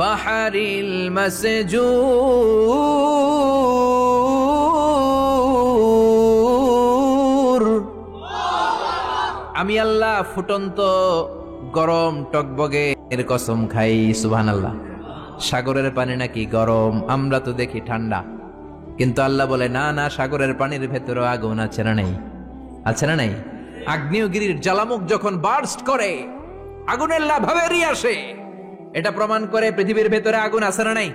বাহারিল মাসজুর, আমি আল্লাহ ফুটন্ত গরম টকবগে এর কসম খাই। সুবহানাল্লাহ। সাগরের পানি নাকি গরম, আমরা তো দেখি ঠান্ডা, কিন্তু আল্লাহ বলে না না, সাগরের পানির ভেতরে আগুন আছে না নেই? আছে না নেই? আগ্নেয়গিরির জ্বালামুখ যখন বার্স্ট করে, আগুনের লাভা বেরিয়ে আসে, এটা প্রমাণ করে পৃথিবীর ভেতরে আগুন আছে না নাই?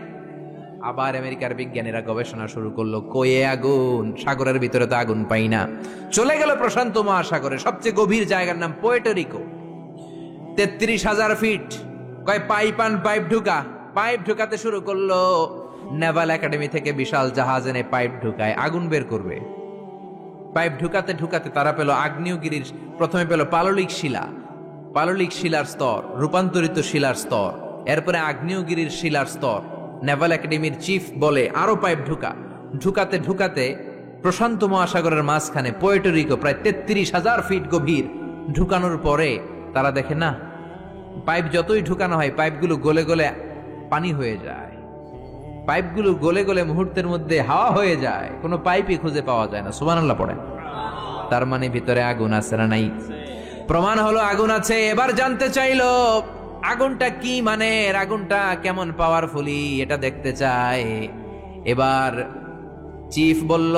আবার আমেরিকার বিজ্ঞানীরা গবেষণা শুরু করলো, কয়ে আগুন, সাগরের ভিতরে তো আগুন পাই না। চলে গেল প্রশান্ত মহাসাগরে, সবচেয়ে গভীর জায়গার নাম পোর্টোরিকো, 33,000 ফিট। কয় পাইপ ঢুকাতে শুরু করলো। নেভাল একাডেমি থেকে বিশাল জাহাজ এনে পাইপ ঢুকায়, আগুন বের করবে। পাইপ ঢুকাতে ঢুকাতে তারা পেল আগ্নেয়গিরির, প্রথমে পেল পাললিক শিলার স্তর, রূপান্তরিত শিলার স্তর, এরপরে আগ্নেয়গিরির শিলার স্তর। নেভাল একাডেমির চিফ বলে আরো পাইপ ঢুকাতে ঢুকাতে প্রশান্ত মহাসাগরের মাঝখানে পোর্টোরিকো প্রায় 33,000 ফিট গভীর ঢুকানোর পরে তারা দেখে না, পাইপ যতই ঢুকানো হয় পাইপগুলো গলে গলে পানি হয়ে যায়, পাইপগুলো গলে গলে মুহূর্তের মধ্যে হাওয়া হয়ে যায়, কোনো পাইপই খুঁজে পাওয়া যায় না। সুবহানাল্লাহ পড়ে। তার মানে ভিতরে আগুন আছে না নাই? প্রমাণ হলো আগুন আছে। এবার জানতে চাইলো আগুনটা কি মানের, আগুনটা কেমন পাওয়ারফুলি, এটা দেখতে চায়। এবার চিফ বলল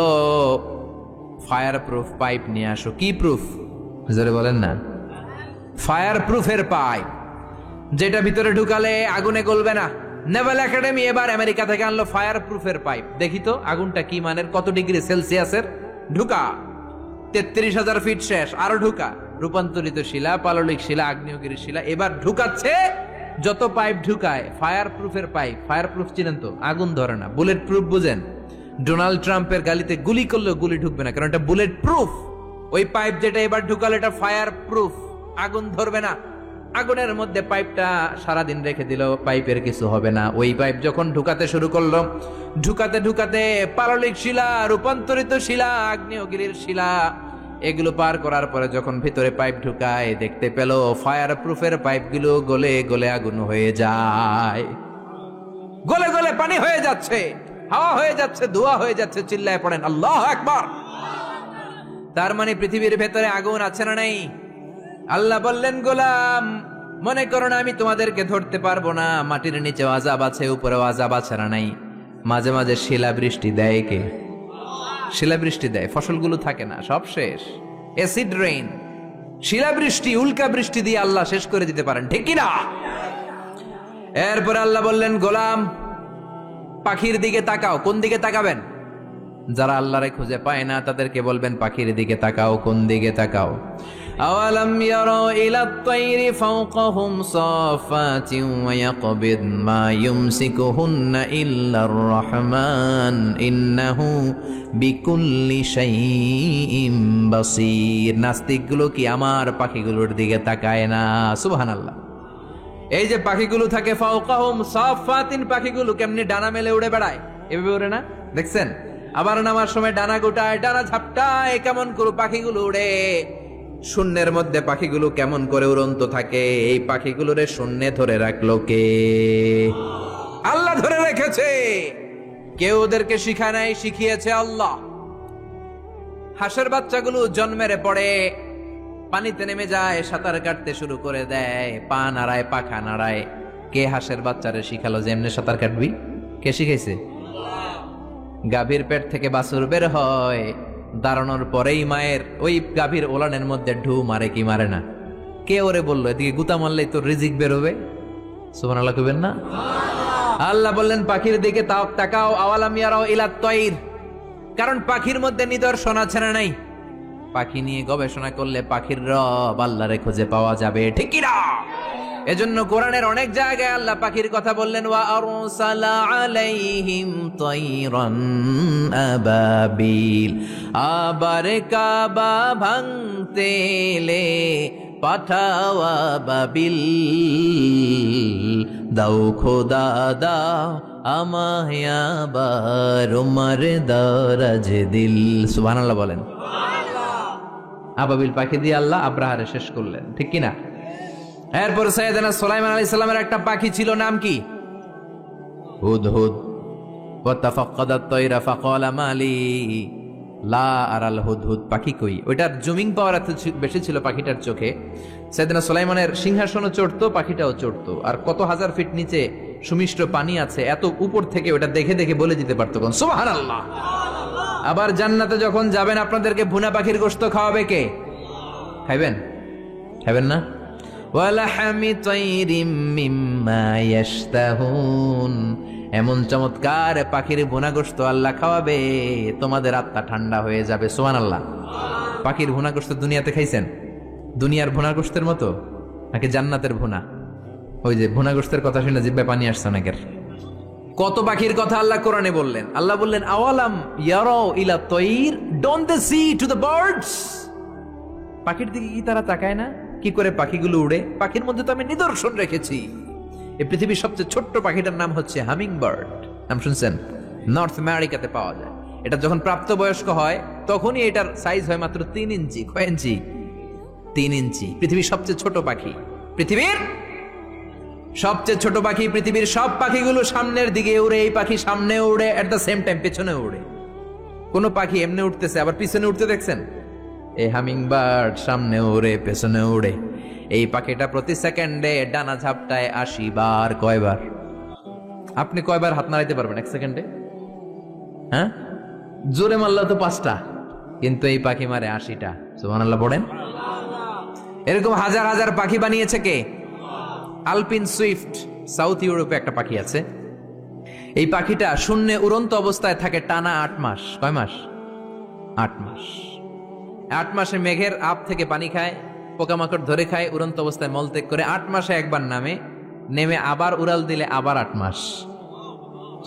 ফায়ার প্রুফ পাইপ নিয়ে আসো। কি প্রুফ? জোরে বলেন না। ফায়ার প্রুফের পাইপ, যেটা ভিতরে ঢুকালে আগুনে গলবে না। নেভাল একাডেমি এবার আমেরিকা থেকে আনলো ফায়ার প্রুফের পাইপ। দেখি তো আগুনটা কি মানের, কত ডিগ্রি সেলসিয়াসের। ঢুকা 33,000 ফিট শেষ, আরো ঢুকা, রূপান্তরিত শিলা, পাললিক শিলা, আগ্নেয়গিরি শিলা। এবার ঢুকাচ্ছে, যত পাইপ ঢুকায় ফায়ার প্রুফের পাইপ। ফায়ার প্রুফ চিনেন তো, আগুন ধরে না। বুলেট প্রুফ বুঝেন? ডোনাল্ড ট্রাম্পের গালিতে গুলি করলেও গুলি ঢুকবে না, কারণ এটা বুলেট প্রুফ। ওই পাইপ যেটা এবার ঢুকালো এটা ফায়ার প্রুফ, আগুন ধরবে না। আগুনের মধ্যে পাইপটা সারাদিন রেখে দিল, পাইপের কিছু হবে না। ওই পাইপ যখন ঢুকাতে শুরু করলো, ঢুকাতে ঢুকাতে পাললিক শিলা, রূপান্তরিত শিলা, আগ্নেয়গিরির শিলা, এগুলো পার করার পরে যখন ভিতরে পাইপ ঢুকায়, দেখতে পেল ফায়ার প্রুফের পাইপগুলো গলে গলে আগুন হয়ে যায়, গলে গলে পানি হয়ে যাচ্ছে, হাওয়া হয়ে যাচ্ছে, ধোঁয়া হয়ে যাচ্ছে। চিল্লায় পড়েন আল্লাহু আকবার। তার মানে পৃথিবীর ভেতরে আগুন আছে না নাই? আল্লাহ বললেন গোলাম, মনে করো না আমি তোমাদেরকে ধরতে পারবো না, মাটির নিচে আযাব আছে, উপরেও আযাব আছে না নাই? মাঝে মাঝে শিলা বৃষ্টি দেয় কে? শিলা বৃষ্টি দেয়, ফসলগুলো থাকে না, সব শেষ। অ্যাসিড রেইন, শিলা বৃষ্টি, উল্কা বৃষ্টি দিয়ে আল্লাহ শেষ করে দিতে পারেন, ঠিক কি না? এরপরে আল্লাহ বললেন গোলাম পাখির দিকে তাকাও। কোন দিকে তাকাবেন? যারা আল্লাহরে খুঁজে পায় না তাদেরকে বলবেন পাখির দিকে তাকাও। কোন দিকে তাকাও? আওয়ালাম ইয়ারাউ ইলাত তায়রি ফাওকাহুম সাফাতিন ওয়া ইয়াকবিদ মা ইউমসিকুহুন্না ইল্লার রহমান ইন্নাহু বিকুল্লি শাইইন বাসীর। নাস্তিকগুলো কি আমার পাখিগুলোর দিকে তাকায় না? সুবহানাল্লাহ। এই যে পাখিগুলো থাকে ফাওকাহুম সাফাতিন, পাখিগুলো কেমনি ডানা মেলে উড়ে বেড়ায়, এভাবে উড়ে না? দেখছেন? আবার নামার সময় ডানা গোটায়, ডানা ঝাপটায়, কেমন করে পাখিগুলো উড়ে। শূন্যের মধ্যে পাখিগুলো কেমন করে উড়ন্ত থাকে। এই পাখিগুলোরে শূন্যে ধরে রাখলো কে? আল্লাহ ধরে রেখেছে। কেউ ওদেরকে শিখায় নাই, শিখিয়েছে আল্লাহ। হাঁসের বাচ্চাগুলো জন্মের পরে পানিতে নেমে যায়, সাঁতার কাটতে শুরু করে দেয়, পা নাড়ায়, পাখা নাড়ায়। কে হাঁসের বাচ্চারে শিখালো যে এমনি সাঁতার কাটবি? কে শিখাইছে? গাভীর পেট থেকে বাছুর বের হয়, দাঁড়ানোর পরেই মায়ের ওই গাভীর ওলানের মধ্যে ঢু মারে কি মারে না? কে ওরে বললো এদিকে গুতা মারলেই তোর রিজিক বেরোবে? সুবহানাল্লাহ কইবেন না? আল্লাহ বললেন পাখির দিকে তাকাও। আওয়ালাম ইয়ারাউ ইলাত তায়র, কারণ পাখির মধ্যে নিদর্শন আছে না নাই? পাখি নিয়ে গবেষণা করলে পাখির রব আল্লাহরে খুঁজে পাওয়া যাবে, ঠিক কি না? এজন্য কোরআনের অনেক জায়গায় আল্লাহ পাখির কথা বললেন, ওয়া আরসালা আলাইহিম তায়রান আবাবিল। আবার কাবা ভাঙতে এলে পাঠাও আবাবিল। দাও খোদা দাও আমায় আবার উমার দারাজ দিল। সুবহানাল্লাহ বলেন। আবাবিল পাখি দিয়ে আল্লাহ আব্রাহারে শেষ করলেন, ঠিক কিনা? এরপর সাইয়েদনা সুলাইমান আলাইহিস সালামের একটা পাখি ছিল, নাম কি? হুদহুদ। ওয়াতাফাক্কাদাত তায়রা ফাকালা মালি লা আরাল হুদহুদ। পাখি কই? ওইটার জুমিং পাওয়ার এত বেশি ছিল পাখিটার চোখে, সাইয়েদনা সুলাইমানের সিংহাসনও চড়তো, পাখিটাও চড়তো। আর কত হাজার ফিট নিচে সুমিষ্ট পানি আছে, এত উপর থেকে ওটা দেখে দেখে বলে দিতে পারতো কোন সুবহানাল্লাহ। আবার জান্নাতে যখন যাবেন আপনাদেরকে ভুনা পাখির গোশত খাওয়াবে কে? খাইবেন? খাইবেন না? ওয়ালাহামি তাইরিম মিম্মা ইয়াশতাহুন। এমন চমৎকার পাখির ভুনা গোশত আল্লাহ খাওয়াবে, তোমাদের আত্মা ঠান্ডা হয়ে যাবে। সুবহানাল্লাহ। পাখির ভুনা গোশত দুনিয়াতে খাইছেন? দুনিয়ার ভুনা গোশতের মতো নাকি জান্নাতের ভুনা? ওই যে ভুনা গোশতের কথা শুনে জিহ্বায় পানি আসছে অনেকের। কত পাখির কথা আল্লাহ কোরআনে বললেন। আল্লাহ বললেন, আওয়ালাম ইয়ারাউ ইলা তাইর, don't they see to the birds. পাখির দিকে কি তারা তাকায় না? কি করে পাখিগুলো উড়ে? পাখির মধ্যে তো আমি নিদর্শন রেখেছি। এই পৃথিবীর সবচেয়ে ছোট্ট পাখিটার নাম হচ্ছে হামিং বার্ড। নাম শুনছেন? নর্থ আমেরিকাতে পাওয়া যায়। এটা যখন প্রাপ্তবয়স্ক হয় তখনই এটার সাইজ হয় মাত্র 3 ইঞ্চি। কয় ইঞ্চি? 3 ইঞ্চি। পৃথিবীর সবচেয়ে ছোট পাখি, পৃথিবীর সবচেয়ে ছোট পাখি। পৃথিবীর সব পাখিগুলো সামনের দিকে উড়ে, এই পাখি সামনে উড়ে, এট দ্য সেম টাইম পেছনে উড়ে। কোন পাখি এমনি উঠতেছে আবার পিছনে উঠতে দেখছেন? এই হামিং বার্ড সামনে উড়ে পেছনে উড়ে। এই পাখিটা প্রতি সেকেন্ডে ডানা ঝাপটায় 80 বার। কয়বার? আপনি কয়বার হাত নাড়াইতে পারবেন 1 সেকেন্ডে? হ্যাঁ, জোরে মারলে তো 5টা, কিন্তু এই পাখি মারে 80টা। সুবহানাল্লাহ পড়েন। এরকম হাজার হাজার পাখি বানিয়েছে কে? আলপিন সুইফট, সাউথ ইউরোপে একটা পাখি আছে। এই পাখিটা শূন্যে উড়ন্ত অবস্থায় থাকে টানা 8 মাস। কয় মাস? 8 মাস। 8 মাসে মেঘের আপ থেকে পানি খায়, পোকামাকড় ধরে খায়, উড়ন্ত অবস্থায় মলত্যাগ করে 8 মাসে একবার নেমে আবার উড়াল দিলে আবার 8 মাস।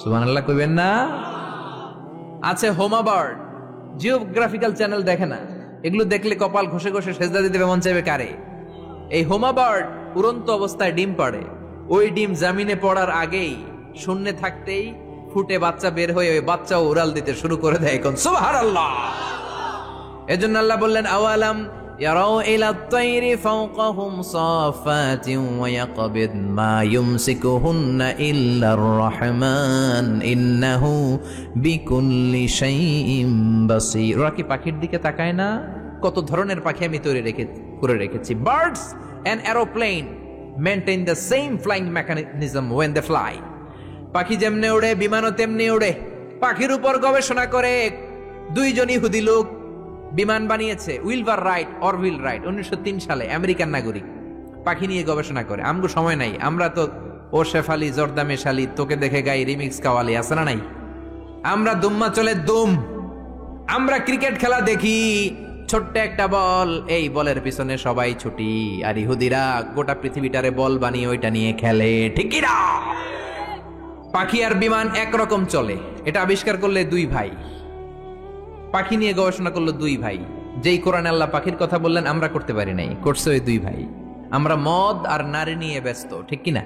সুবহানাল্লাহ কইবেন না? আছে হোমা বার্ড। জিওগ্রাফিক্যাল চ্যানেল দেখে না? এগুলো দেখলে কপাল ঘষে ঘষে সেজদা দিতে মন চাইবে কারে? এই হোমা বার্ড উড়ন্ত অবস্থায় ডিম পাড়ে। ওই ডিম জামিনে পড়ার আগেই শূন্যে থাকতেই ফুটে বাচ্চা বের হয়ে ওই বাচ্চাও উড়াল দিতে শুরু করে দেয়। কোন সুবহানাল্লাহ। এজন্য আল্লাহ বললেন, আওয়ালাম ইয়ারাউ ইলা তাইরি ফাওকাহুম সাফাতিন ওয়া ইয়াকবিদ মা ইউমসিকুহুন্না ইল্লার রহমান ইন্নাহু বিকুল্লি শাইইন বাসীর। ওরা কি পাখির দিকে তাকায় না? কত ধরনের পাখি আমি তৈরি করে রেখেছি। Birds and aeroplane maintain the same flying mechanism when they fly. পাখি যেমনে উড়ে বিমানও তেমনি উড়ে। পাখির উপর গবেষণা করে 2 জন ইহুদি লোক বিমান বানিয়েছে, উইলবার রাইট, অরভিল রাইট। 1903 সালে আমেরিকান নাগরিক পাখি নিয়ে গবেষণা করে। আমগো সময় নাই, আমরা তো ও শেফালি জর্দা মেশালি তোকে দেখে গাই রিমিক্স কাওয়ালি আছে না নাই? আমরা দুম্মা চলে দুম। আমরা ক্রিকেট খেলা দেখি, ছোট্ট একটা বল, এই বলের পিছনে সবাই ছুটি। আর ইহুদিরা গোটা পৃথিবীটারে বল বানিয়ে ওইটা নিয়ে খেলে, ঠিক কি না? পাখি আর বিমান একরকম চলে। এটা আবিষ্কার করলে 2 ভাই। পাখি নিয়ে গবেষণা করলো 2 ভাই। যেই কোরআনে আল্লাহ পাখির কথা বললেন আমরা করতে পারি নাই, করছে ওই 2 ভাই। আমরা মদ আর নারী নিয়ে ব্যস্ত, ঠিক কিনা?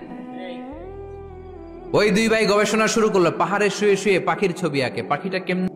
ওই 2 ভাই গবেষণা শুরু করলো, পাহাড়ে শুয়ে শুয়ে পাখির ছবি আঁকে। পাখিটা কেমনে